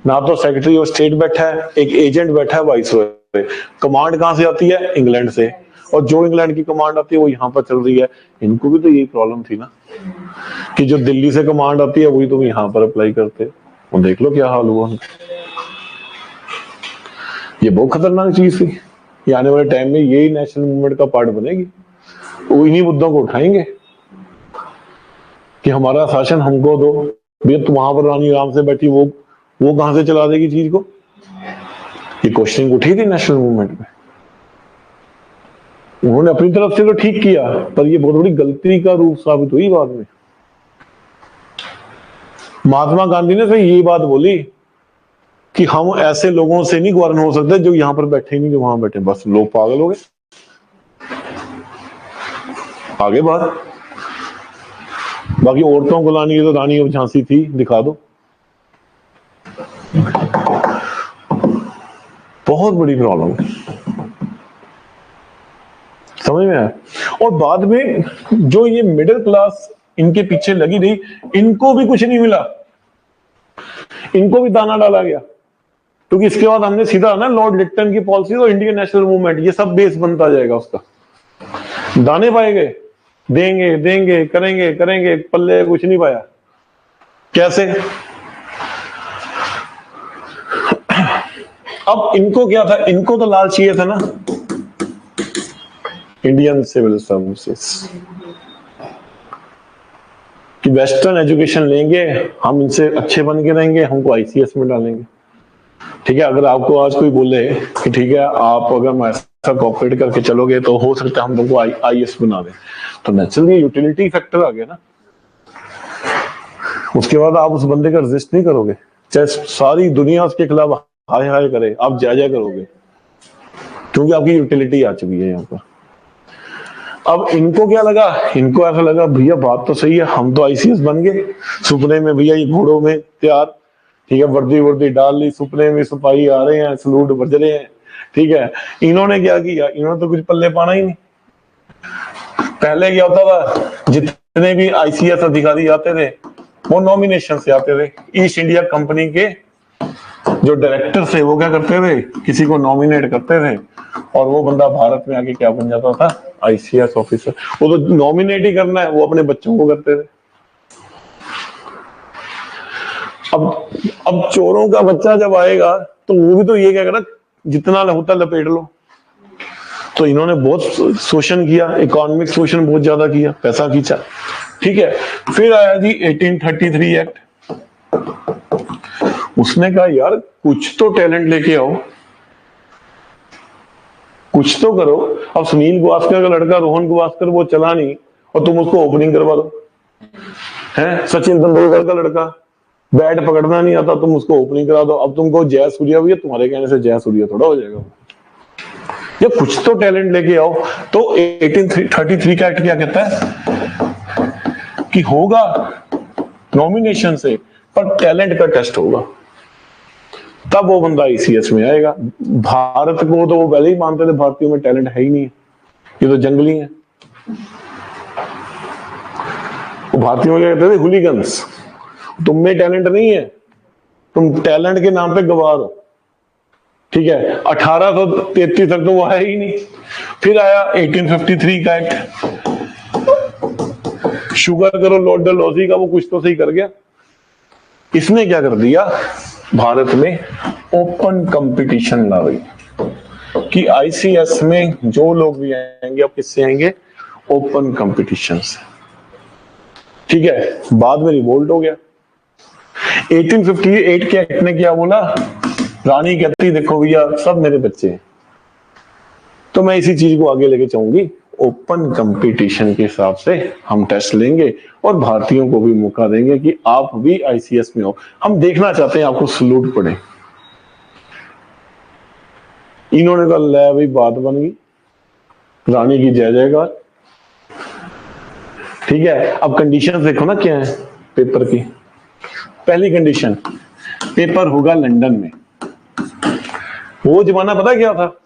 A: ना तो सेक्रेटरी ऑफ स्टेट बैठा है, एक एजेंट बैठा है वाइसरॉय। कमांड कहां से आती है? इंग्लैंड से। और जो इंग्लैंड की कमांड आती है वो यहाँ पर चल रही है। इनको भी तो यही प्रॉब्लम थी ना कि जो दिल्ली से कमांड आती है वही तुम यहाँ पर अप्लाई करते। वो देख लो क्या हाल हुआ। ये बहुत खतरनाक चीज थी। ये आने वाले टाइम में यही नेशनल मूवमेंट का पार्ट बनेगी। वो इन्हीं मुद्दों को उठाएंगे कि हमारा शासन हमको दो। भैया तुम वहां पर रानी आराम से बैठी, वो कहां से चला देगी चीज को? ये क्वेश्चन उठी थी नेशनल मूवमेंट में। उन्होंने अपनी तरफ से तो ठीक किया, पर ये बहुत बड़ी गलती का रूप साबित हुई बाद में। महात्मा गांधी ने तो ये बात बोली कि हम ऐसे लोगों से नहीं गवर्न हो सकते जो यहां पर बैठे नहीं, जो वहां बैठे। बस लोग पागल हो गए, आगे बात। बाकी औरतों को लानी है तो रानी ऑफ झांसी थी, दिखा दो। बहुत बड़ी प्रॉब्लम है, समझ में आया? और बाद में जो ये मिडिल क्लास इनके पीछे लगी रही, इनको भी कुछ नहीं मिला, इनको भी दाना डाला गया। क्योंकि इसके बाद हमने सीधा ना लॉर्ड लिट्टन की पॉलिसी और इंडियन नेशनल मूवमेंट, ये सब बेस बनता जाएगा उसका। दाने पाए गए, देंगे देंगे करेंगे करेंगे, पल्ले कुछ नहीं पाया। कैसे? अब इनको क्या था? इनको तो लालच चाहिए था ना, इंडियन सिविल सर्विसेज कि वेस्टर्न एजुकेशन लेंगे हम, इनसे अच्छे बन के रहेंगे, हमको आईसीएस में डालेंगे। ठीक है, अगर आपको आज कोई बोले कि ठीक है आप अगर ऐसा कॉपरेट करके चलोगे तो हो सकता है हम तुमको आईएएस बना दें, तो नेचुरली यूटिलिटी फैक्टर आ गया ना। उसके बाद आप उस बंदे का रेजिस्ट नहीं करोगे, चाहे सारी दुनिया उसके खिलाफ हाय हाय करे, आप जायजा करोगे, क्योंकि आपकी यूटिलिटी आ चुकी है यहाँ पर। अब इनको क्या लगा? इनको ऐसा लगा भैया बात तो सही है, हम तो आईसीएस बन गए, सुपने में भैया ये घोड़ों में तैयार, ठीक है, वर्दी डाल ली, सुपने में सिपाही आ रहे हैं, सलूट बज रहे हैं, ठीक है। इन्होंने क्या किया? इन्होंने तो कुछ पल्ले पाना ही नहीं। पहले क्या होता था, जितने भी आईसीएस अधिकारी आते थे वो नॉमिनेशन से आते थे। ईस्ट इंडिया कंपनी के जो डायरेक्टर थे वो क्या करते थे, किसी को नॉमिनेट करते थे और वो बंदा भारत में आके क्या बन जाता था? ICS officer. वो तो नॉमिनेट ही करना है, वो अपने बच्चों को करते थे। अब चोरों का बच्चा जब आएगा तो वो भी तो ये क्या करेगा, जितना होता लपेट लो। तो इन्होंने बहुत शोषण किया, इकोनॉमिक शोषण बहुत ज्यादा किया, पैसा खींचा, ठीक है। फिर आया जी 1833 एक्ट। उसने कहा यार कुछ तो टैलेंट लेके आओ, कुछ तो करो। अब सुनील गावस्कर का लड़का रोहन गावस्कर वो चला नहीं और तुम उसको ओपनिंग करवा दो, है सचिन तेंदुलकर का लड़का बैट पकड़ना नहीं आता, तुम उसको ओपनिंग करा दो। अब तुमको जय सूर्या भी है, तुम्हारे कहने से जय सूर्या थोड़ा हो जाएगा। ये कुछ तो टैलेंट लेके आओ। तो 1833 का एक्ट क्या कहता है कि होगा नॉमिनेशन से, पर टैलेंट का टेस्ट होगा, तब वो बंदा आईसीएस में आएगा। भारत को तो वो पहले ही मानते थे भारतीयों में टैलेंट है ही नहीं, ये तो जंगली है। भारतीयों में क्या कहते थे, हुलीगन्स, तुम में टैलेंट नहीं है, तुम टैलेंट के नाम पे गवार हो। ठीक है, 1833 तक तो वो है ही नहीं। फिर आया 1853 का एक्ट, शुगर करो लॉर्ड डलहौजी का, वो कुछ तो सही कर गया। इसने क्या कर दिया, भारत में ओपन कंपटीशन ला गई कि आईसीएस में जो लोग भी आएंगे अब किससे आएंगे, ओपन कंपटीशन से। ठीक है, बाद में रिवोल्ट हो गया। 1858 के एक्ट ने क्या बोला, रानी कहती देखो भैया सब मेरे बच्चे हैं, तो मैं इसी चीज को आगे लेके चाहूंगी, ओपन कंपटीशन के हिसाब से हम टेस्ट लेंगे और भारतीयों को भी मौका देंगे कि आप भी आईसीएस में हो, हम देखना चाहते हैं आपको सलूट पड़े। इन्होंने कहा ले भाई बात बन गई, रानी की जय जयकार। ठीक है, अब कंडीशन देखो ना क्या है पेपर की। पहली कंडीशन, पेपर होगा लंदन में। वो जमाना पता क्या था,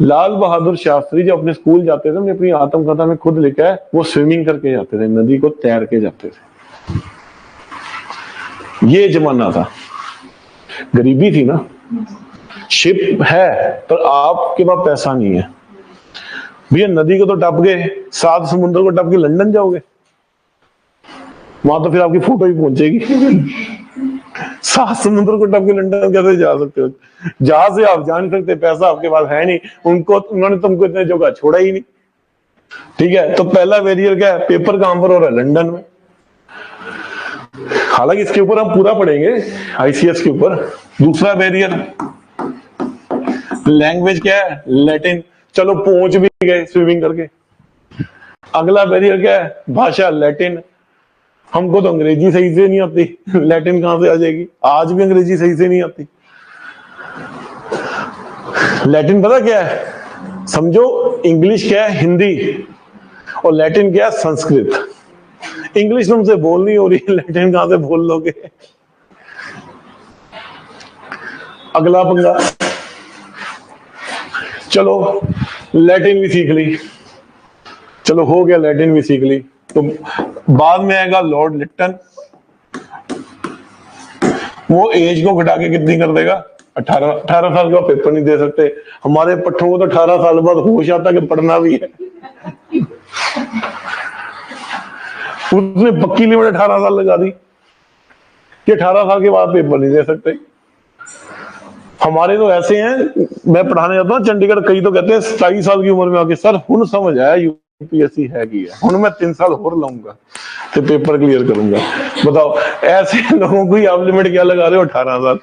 A: लाल बहादुर शास्त्री जब अपने स्कूल जाते थे, उन्हें अपनी आत्मकथा में खुद लिखा है, वो स्विमिंग करके जाते थे, नदी को तैर के जाते थे। ये जमाना था, गरीबी थी ना, शिप है पर आपके पास पैसा नहीं है भैया, नदी को तो टप गए, 7 समुद्र को टप के लंदन जाओगे, वहां तो फिर आपकी फोटो ही पहुंचेगी। 7 समुद्र को टप के लंदन कैसे जा सकते हो, जहां से आप जा नहीं सकते, पैसा आपके पास है नहीं, उन्होंने तुमको इतने जगह छोड़ा ही नहीं। ठीक है, तो पहला बैरियर क्या है, पेपर कहां पर हो रहा है, लंदन में। हालांकि इसके ऊपर हम पूरा पढ़ेंगे आईसीएस के ऊपर। दूसरा बैरियर लैंग्वेज क्या है, लैटिन, चलो पहुंच भी गए स्विमिंग करके। अगला बैरियर क्या है, भाषा लैटिन, हमको तो अंग्रेजी सही से नहीं आती, लैटिन कहां से आ जाएगी, आज भी अंग्रेजी सही से नहीं आती। लैटिन पता क्या है, समझो इंग्लिश क्या है, हिंदी, और लैटिन क्या है, संस्कृत। इंग्लिश तुमसे बोल नहीं हो रही, लैटिन कहां से बोल लोगे। अगला पंगा, चलो लैटिन भी सीख ली, चलो हो गया लैटिन भी सीख ली, तो बाद में आएगा लॉर्ड लिप्टन, वो एज को घटा के कितनी कर देगा, 18 साल का पेपर नहीं दे सकते। हमारे पट्टों को तो 18 साल बाद होश आता कि पढ़ना भी है। उसने पक्की लिमिट 18 साल लगा दी कि 18 साल के बाद पेपर नहीं दे सकते। हमारे तो ऐसे हैं, मैं पढ़ाने जाता हूँ चंडीगढ़, कई तो कहते हैं 27 साल की उम्र में आके सर हुन समझ आया यूपीएससी है की है, हुन मैं 3 साल और लाऊंगा तो पेपर क्लियर करूंगा। बताओ ऐसे लोगों को आप लिमिट क्या लगा रहे हो, 18 साल।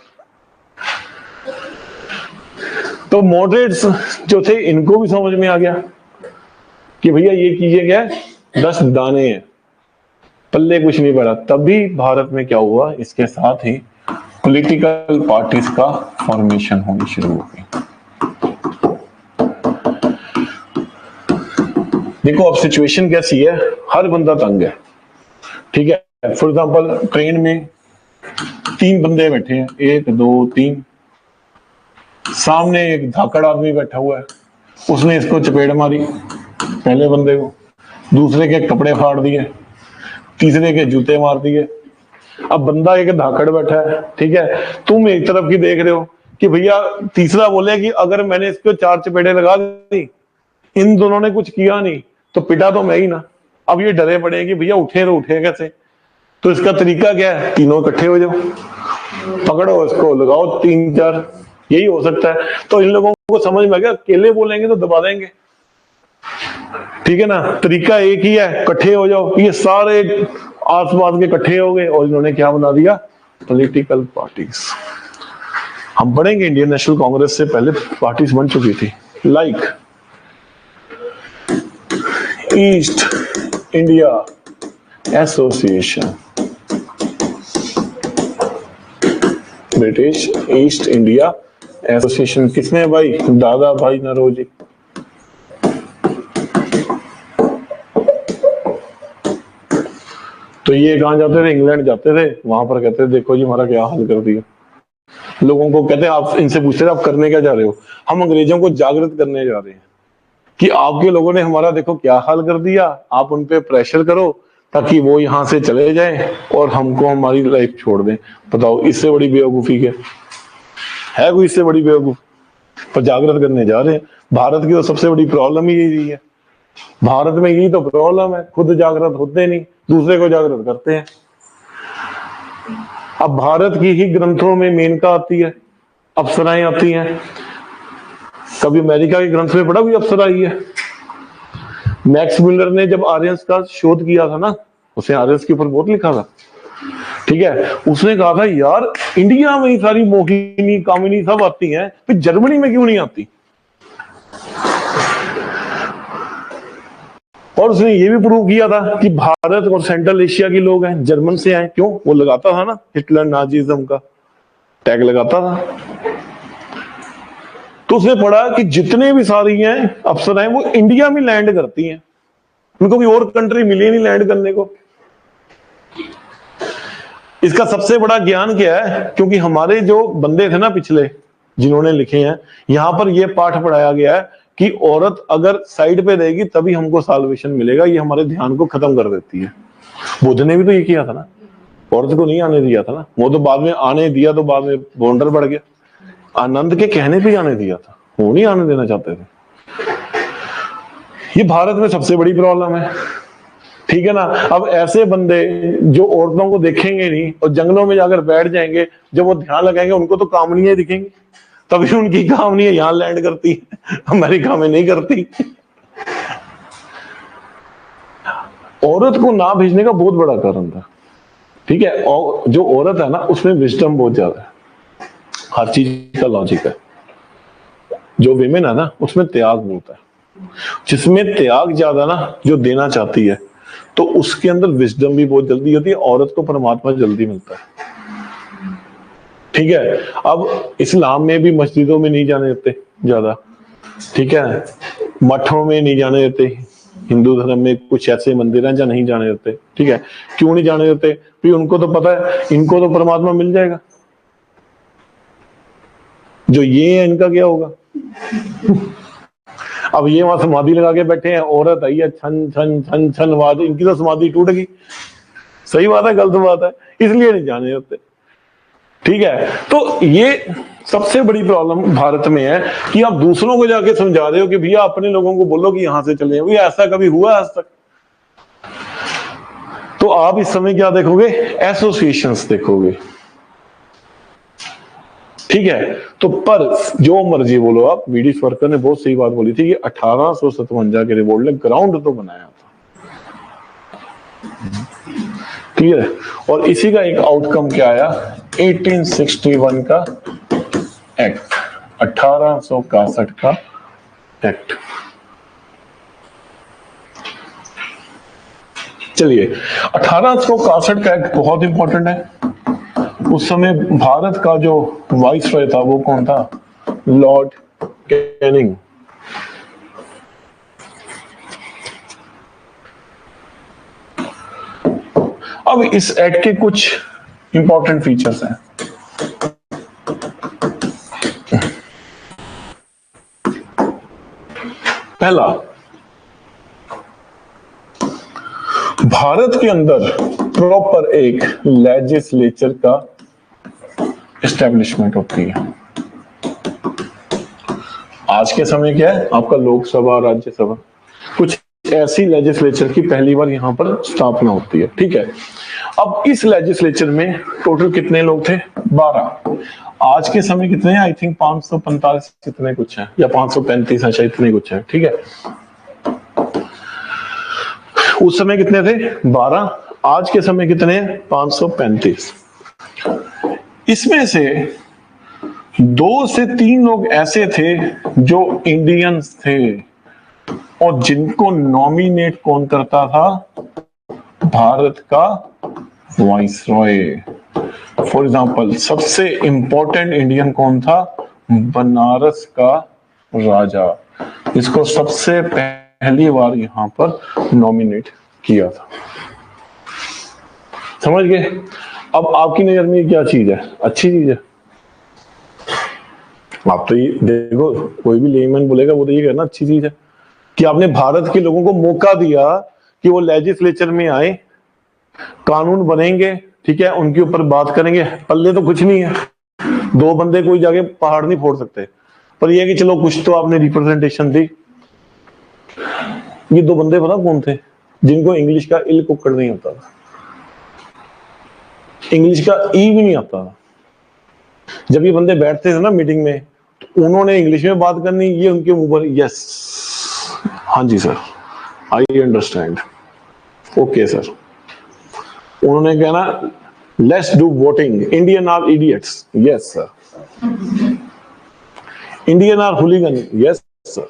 A: तो मॉडरेट्स जो थे इनको भी समझ में आ गया कि भैया ये कीजिए क्या है, 10 दाने हैं, पल्ले कुछ नहीं पड़ा। तभी भारत में क्या हुआ, इसके साथ ही पॉलिटिकल पार्टीज का फॉर्मेशन होनी शुरू हो गई। देखो अब सिचुएशन कैसी है, हर बंदा तंग है। ठीक है, फॉर एग्जांपल ट्रेन में 3 बंदे बैठे हैं, 1 2 3, सामने एक धाकड़ आदमी बैठा हुआ है, उसने इसको चपेट मारी पहले बंदे को, दूसरे के कपड़े फाड़ दिए, तीसरे के जूते मार दिए। अब बंदा एक धाकड़ बैठा है, ठीक है, तुम एक तरफ की देख रहे हो कि भैया, तीसरा बोले कि अगर मैंने इसको 4 चपेटे लगा दी, इन दोनों ने कुछ किया नहीं तो पिटा तो मैं ही ना। अब ये डरे पड़े कि भैया उठे तो उठे कैसे, तो इसका तरीका क्या है, तीनों इकट्ठे हो जाओ, पकड़ो इसको, लगाओ 3 4, यही हो सकता है। तो इन लोगों को समझ में आ गया, अकेले बोलेंगे तो दबा देंगे, ठीक है ना, तरीका एक ही है, इकट्ठे हो जाओ। ये सारे आस पास के इकट्ठे हो गए और इन्होंने क्या बना दिया, पॉलिटिकल पार्टीज। हम पढ़ेंगे इंडियन नेशनल कांग्रेस से पहले पार्टीज बन चुकी थी, like east India association, British east India association किसने है भाई? दादा भाई नौरोजी। तो ये कहां जाते थे? इंग्लैंड जाते थे, वहां पर कहते थे देखो जी हमारा क्या हाल कर दिया। लोगों को कहते आप इनसे पूछते थे आप करने क्या जा रहे हो? हम अंग्रेजों को जागृत करने जा रहे हैं कि आपके लोगों ने हमारा देखो क्या हाल कर दिया, आप उन पे प्रेशर करो ताकि वो यहां से चले जाएं और हमको हमारी लाइफ छोड़ दें। बताओ इससे बड़ी बेवकूफी क्या है? कोई इससे बड़ी बेवकूफ? पर जागृत करने जा रहे हैं। भारत की तो सबसे बड़ी प्रॉब्लम ही यही है। भारत में यही तो प्रॉब्लम है, खुद जागृत होते नहीं, दूसरे को जागृत करते हैं। अब भारत की ही ग्रंथों में मेनका आती है, अप्सराएं आती हैं। कभी अमेरिका के ग्रंथ में पढ़ा कोई अप्सरा आई है? मैक्स मिलर ने जब आर्यंस का शोध किया था ना, उसने आर्यंस के ऊपर बहुत लिखा था, ठीक है। उसने कहा था यार इंडिया में ही सारी मोहिनी कामिनी सब आती हैं, फिर जर्मनी में क्यों नहीं आती? और उसने ये भी प्रूव किया था कि भारत और सेंट्रल एशिया के लोग हैं, जर्मन से आए। क्यों? वो लगाता था ना हिटलर नाजीज्म का टैग लगाता था। तो उसने पढ़ा कि जितने भी सारी हैं अफसर वो इंडिया में लैंड करती हैं, उनको कोई और कंट्री मिली नहीं लैंड करने को। इसका सबसे बड़ा ज्ञान क्या है? क्योंकि हमारे जो बंदे थे ना पिछले जिन्होंने लिखे हैं, यहां पर यह पाठ पढ़ाया गया है कि औरत अगर साइड पे रहेगी तभी हमको साल्वेशन मिलेगा। ये हमारे ध्यान को खत्म कर देती है। बुद्ध ने भी तो ये किया था ना, औरत को नहीं आने दिया था ना। वो तो बाद में आने दिया तो बाद में बॉर्डर बढ़ गया। आनंद के कहने पे आने दिया था, वो नहीं आने देना चाहते थे। ये भारत में सबसे बड़ी प्रॉब्लम है, ठीक है ना। अब ऐसे बंदे जो औरतों को देखेंगे नहीं और जंगलों में जाकर बैठ जाएंगे, जब वो ध्यान लगाएंगे उनको तो कामनियां दिखेंगी, तभी उनकी कामनियां यहां लैंड करती है, अमेरिका में नहीं करती। औरत को ना भेजने का बहुत बड़ा कारण था, ठीक है। और जो औरत है ना उसमें विजडम बहुत ज्यादा है, हर चीज का लॉजिक है। जो विमेन है ना उसमें त्याग बहुत है। जिसमें त्याग ज्यादा ना, जो देना चाहती है, तो उसके अंदर विजडम भी बहुत जल्दी होती है। औरत को परमात्मा जल्दी मिलता है, ठीक है। अब इस्लाम में भी मस्जिदों में नहीं जाने देते ज्यादा, ठीक है। मठों में नहीं जाने देते। हिंदू धर्म में कुछ ऐसे मंदिर हैं जहां नहीं जाने देते, ठीक है। क्यों नहीं जाने देते? भी उनको तो पता है इनको तो परमात्मा मिल जाएगा, जो ये है इनका क्या होगा? अब ये वहां समाधि लगा के बैठे हैं, औरत आई है छन छन छन छन आवाज, इनकी तो समाधि टूट गई। सही बात है गलत बात है? इसलिए नहीं जाने देते, ठीक है। तो ये सबसे बड़ी प्रॉब्लम भारत में है कि आप दूसरों को जाके समझा रहे हो कि भैया अपने लोगों को बोलो कि यहां से चले। भैया ऐसा कभी हुआ आज तक? तो आप इस समय क्या देखोगे? एसोसिएशंस देखोगे, ठीक है। तो पर जो मर्जी बोलो आप, वीडी सावरकर ने बहुत सही बात बोली थी कि 1857 के रिवोल्ट ने ग्राउंड तो बनाया था, क्लियर है। और इसी का एक आउटकम क्या आया? 1861 का एक्ट, 1861 का एक्ट। चलिए 1861 का एक्ट बहुत इंपॉर्टेंट है। उस समय भारत का जो वाइसरॉय था वो कौन था? Lord Canning. अब इस एक्ट के कुछ इंपॉर्टेंट फीचर्स हैं। पहला, भारत के अंदर प्रॉपर एक लेजिस्लेचर का एस्टेब्लिशमेंट होती है। आज के समय क्या है आपका? लोकसभा, राज्यसभा, कुछ ऐसी लेजिस्लेचर की पहली बार यहां पर स्थापना होती है, ठीक है। अब इस लेजिस्लेचर में टोटल कितने लोग थे? 12। आज के समय कितने हैं? आई थिंक 545 कितने कुछ है, या 535 है शायद, इतने कुछ है, ठीक है। उस समय कितने थे? 12। आज के समय कितने हैं? 535। इसमें से 2 से 3 लोग ऐसे थे जो इंडियंस थे और जिनको नॉमिनेट कौन करता था? भारत का वाइसरॉय। फॉर एग्जाम्पल सबसे इंपॉर्टेंट इंडियन कौन था? बनारस का राजा, इसको सबसे पहली बार यहां पर नॉमिनेट किया था। समझ गए? अब आपकी नजर में क्या चीज है? अच्छी चीज है? आप तो ये देखो, कोई भी लेमैन बोलेगा वो तो ये कहना अच्छी चीज है कि आपने भारत के लोगों को मौका दिया कि वो लेजिस्लेचर में आए, कानून बनेंगे, ठीक है, उनके ऊपर बात करेंगे। पल्ले तो कुछ नहीं है, 2 बंदे कोई जाके पहाड़ नहीं फोड़ सकते, पर ये है कि चलो कुछ तो आपने रिप्रेजेंटेशन दी। ये 2 बंदे पता कौन थे? जिनको इंग्लिश का इल कुक्कड़ नहीं आता था, इंग्लिश का ई भी नहीं आता था। जब ये बंदे बैठते थे ना मीटिंग में, तो उन्होंने इंग्लिश में बात करनी, ये उनके मुंह पर यस, हाँ जी sir, I understand, okay sir. उन्होंने कहना let's do voting, Indian are idiots, yes sir. Indian are hooligan, yes sir.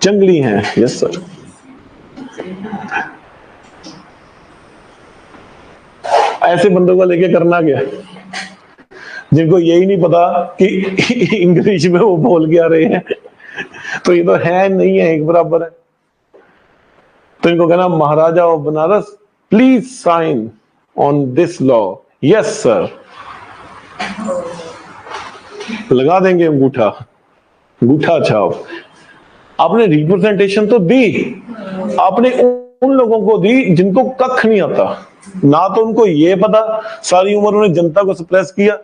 A: जंगली हैं, यस सर। ऐसे बंदों को लेके करना क्या? जिनको यही नहीं पता कि इंग्लिश में वो बोल क्या रहे हैं, तो ये तो है नहीं है, एक बराबर है। तो इनको कहना Maharaja of Banaras please sign on this law, yes sir. लगा देंगे अंगूठा, अंगूठा छाप। आपने रिप्रेजेंटेशन तो दी, आपने उन लोगों को दी जिनको कख नहीं आता, ना तो उनको ये पता, सारी उम्र उन्होंने जनता को सप्रेस किया,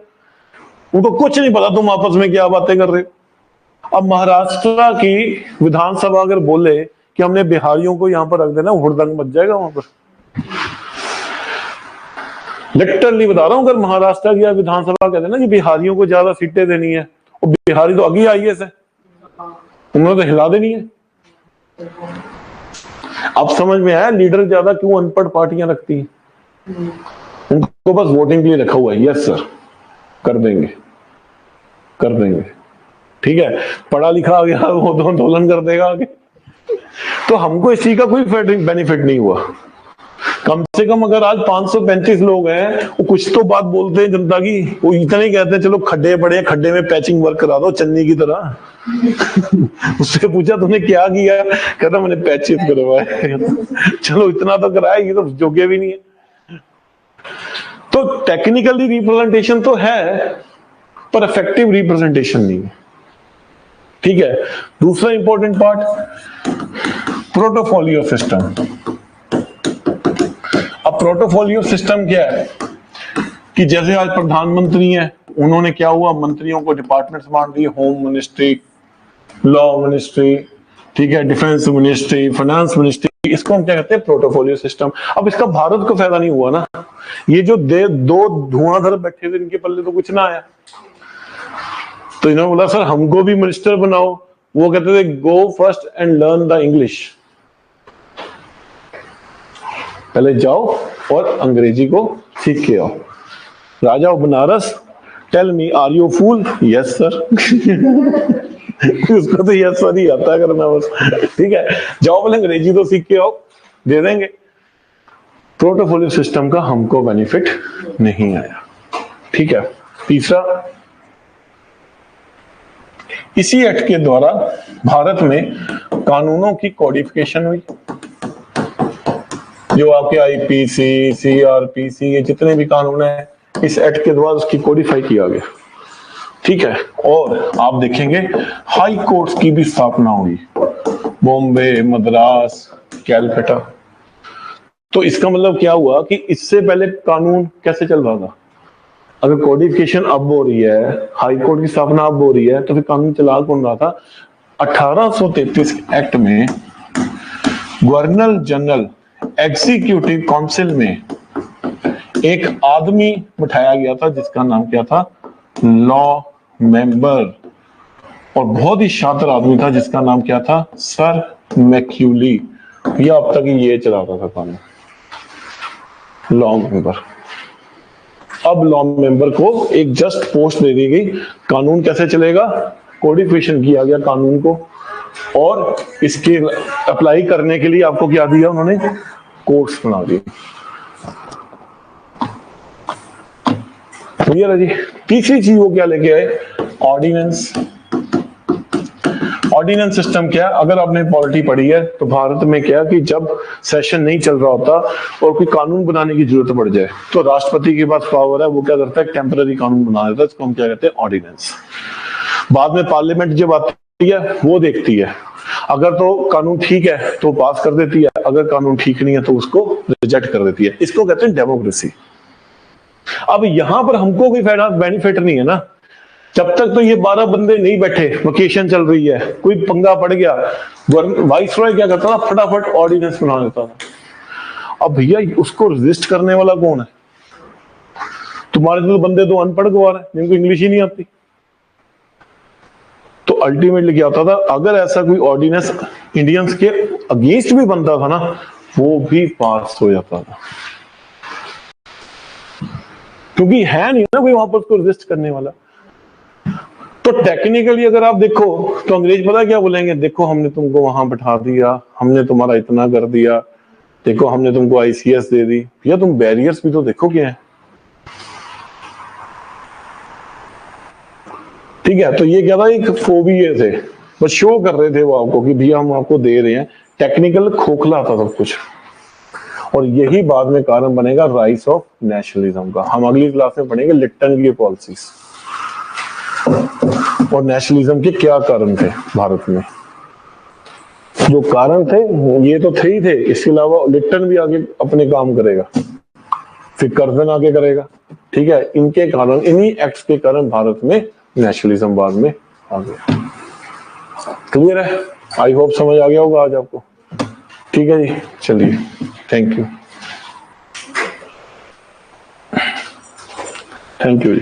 A: उनको कुछ नहीं पता तुम आपस में क्या बातें कर रहे हो। अब महाराष्ट्र की विधानसभा अगर बोले कि हमने बिहारियों को यहां पर रख देना, हुड़दंग मच जाएगा वहां पर। लिटरली बता रहा हूं, अगर महाराष्ट्र की विधानसभा कहते ना कि बिहारियों को ज्यादा सीटें देनी है, और बिहारी तो आगे आईएएस है, उन्होंने तो हिला देनी है। अब समझ में आया लीडर ज्यादा क्यों अनपढ़ पार्टियां रखती हैं, उनको बस वोटिंग के लिए रखा हुआ है, यस सर कर देंगे, कर देंगे, ठीक है, पढ़ा लिखा आ गया वो तो आंदोलन कर देगा आगे। तो हमको इसी का कोई बेनिफिट नहीं हुआ। कम से कम अगर आज 535 लोग हैं, वो कुछ तो बात बोलते हैं जनता की, वो इतना ही कहते हैं चलो खड्डे पड़े, खड्डे में पैचिंग वर्क करा दो चन्नी की तरह। उससे पूछा तूने क्या किया, कहता मैंने पैचिंग करवाया। चलो इतना तो कराया, ये तो जोगे भी नहीं है। तो टेक्निकली रिप्रेजेंटेशन तो है, पर इफेक्टिव रिप्रेजेंटेशन नहीं है, ठीक है। दूसरा इंपॉर्टेंट पार्ट, प्रोटोफोलियो सिस्टम। अब प्रोटोफोलियो सिस्टम क्या है कि जैसे आज प्रधानमंत्री हैं, उन्होंने क्या हुआ, मंत्रियों को डिपार्टमेंट्स बांट दिए, होम मिनिस्ट्री, लॉ मिनिस्ट्री, ठीक है, डिफेंस मिनिस्ट्री, फाइनेंस मिनिस्ट्री, इसको हम क्या कहते हैं, प्रोटोफोलियो सिस्टम। अब इसका भारत को फायदा नहीं हुआ ना, ये जो 2 धुआंधर बैठे थे इनके पल्ले तो कुछ ना आया। तो इन्होंने बोला सर हमको भी मिनिस्टर बनाओ, वो कहते थे go first and learn the English, पहले जाओ और अंग्रेजी को सीख के आओ। Raja of Banaras tell me are you fool, yes sir. उसको तो यस सर ही आता करना बस, ठीक है, जाओ पहले अंग्रेजी तो सीख के आओ, दे देंगे। प्रोटोफोलियो सिस्टम का हमको बेनिफिट नहीं आया, ठीक है। तीसरा, इसी एक्ट के द्वारा भारत में कानूनों की कोडिफिकेशन हुई। जो आपके आईपीसी, सीआरपीसी, ये जितने भी कानून हैं, इस एक्ट के द्वारा उसकी कोडिफाई किया गया, ठीक है। और आप देखेंगे हाई कोर्ट्स की भी स्थापना हुई, बॉम्बे, मद्रास, कैलकाटा। तो इसका मतलब क्या हुआ कि इससे पहले कानून कैसे चल रहा था? अगर कोडिफिकेशन अब हो रही है, हाई कोर्ट की स्थापना अब हो रही है, तो फिर कानून चला कौन रहा था? 1833 एक्ट में गवर्नर जनरल एग्जीक्यूटिव काउंसिल में एक आदमी बिठाया गया था जिसका नाम क्या था? लॉ मेंबर, और बहुत ही शातिर आदमी था जिसका नाम क्या था? सर मैक्यूली। ये अब तक ये चलाता था कानून, लॉ मेंबर, अब लॉ मेंबर को एक जस्ट पोस्ट दे दी गई। कानून कैसे चलेगा? कोडिफिकेशन किया गया कानून को, और इसके अप्लाई करने के लिए आपको क्या दिया उन्होंने? कोर्स बना दिए। क्लियर है जी? तीसरी चीज वो क्या लेके आए? ऑर्डिनेंस। ऑर्डिनेंस सिस्टम क्या है? अगर आपने पॉलिटी पढ़ी है तो भारत में क्या कि जब सेशन नहीं चल रहा होता और कोई कानून बनाने की जरूरत पड़ जाए तो राष्ट्रपति के पास पावर है, वो क्या करता है? टेम्पररी कानून बना देता है, इसको हम क्या कहते हैं? ऑर्डिनेंस। बाद में पार्लियामेंट जब आती है वो देखती है, अगर तो कानून ठीक है तो पास कर देती है, अगर कानून ठीक नहीं है तो उसको रिजेक्ट कर देती है। इसको कहते हैं डेमोक्रेसी। अब यहां पर हमको कोई फायदा बेनिफिट नहीं है ना, जब तक तो ये 12 बंदे नहीं बैठे, वेकेशन चल रही है, कोई पंगा पड़ गया, वाइस रॉय क्या करता था? फटाफट ऑर्डिनेंस बना देता था। अब भैया उसको रजिस्ट करने वाला कौन है? तुम्हारे तो बंदे दो अनपढ़ गवार है जिनको इंग्लिश ही नहीं आती। तो अल्टीमेटली क्या होता था? अगर ऐसा कोई ऑर्डिनेंस इंडियंस के अगेंस्ट भी बनता था ना, वो भी पास हो जाता था, क्योंकि है नहीं ना कोई वहां पर उसको रजिस्ट करने वाला। तो टेक्निकली अगर आप देखो तो अंग्रेज पता क्या बोलेंगे? देखो हमने तुमको वहां बैठा दिया, हमने तुम्हारा इतना कर दिया, देखो हमने तुमको आईसीएस दे दी। भैया तुम बैरियर्स भी तो देखो क्या है। ठीक है, तो ये क्या था? एक फोबिये थे, बस शो कर रहे थे वो आपको कि भैया हम आपको दे रहे हैं। टेक्निकल खोखला था सब कुछ, और यही बाद में कारण बनेगा राइज ऑफ नेशनलिज्म का। हम अगली क्लास में पढ़ेंगे लिप्टन की पॉलिसीज और नेशनलिज्म के क्या कारण थे भारत में। जो कारण थे ये तो थे ही थे, इसके अलावा लिप्टन भी आगे अपने काम करेगा, फिर कर्जन आगे करेगा। ठीक है, इनके कारण, इन्हीं एक्ट्स के कारण भारत में नेशनलिज्म बाद में आ गया। क्लियर है? आई होप समझ आ गया होगा आज आपको। ठीक है जी, चलिए, thank you. Thank you ji.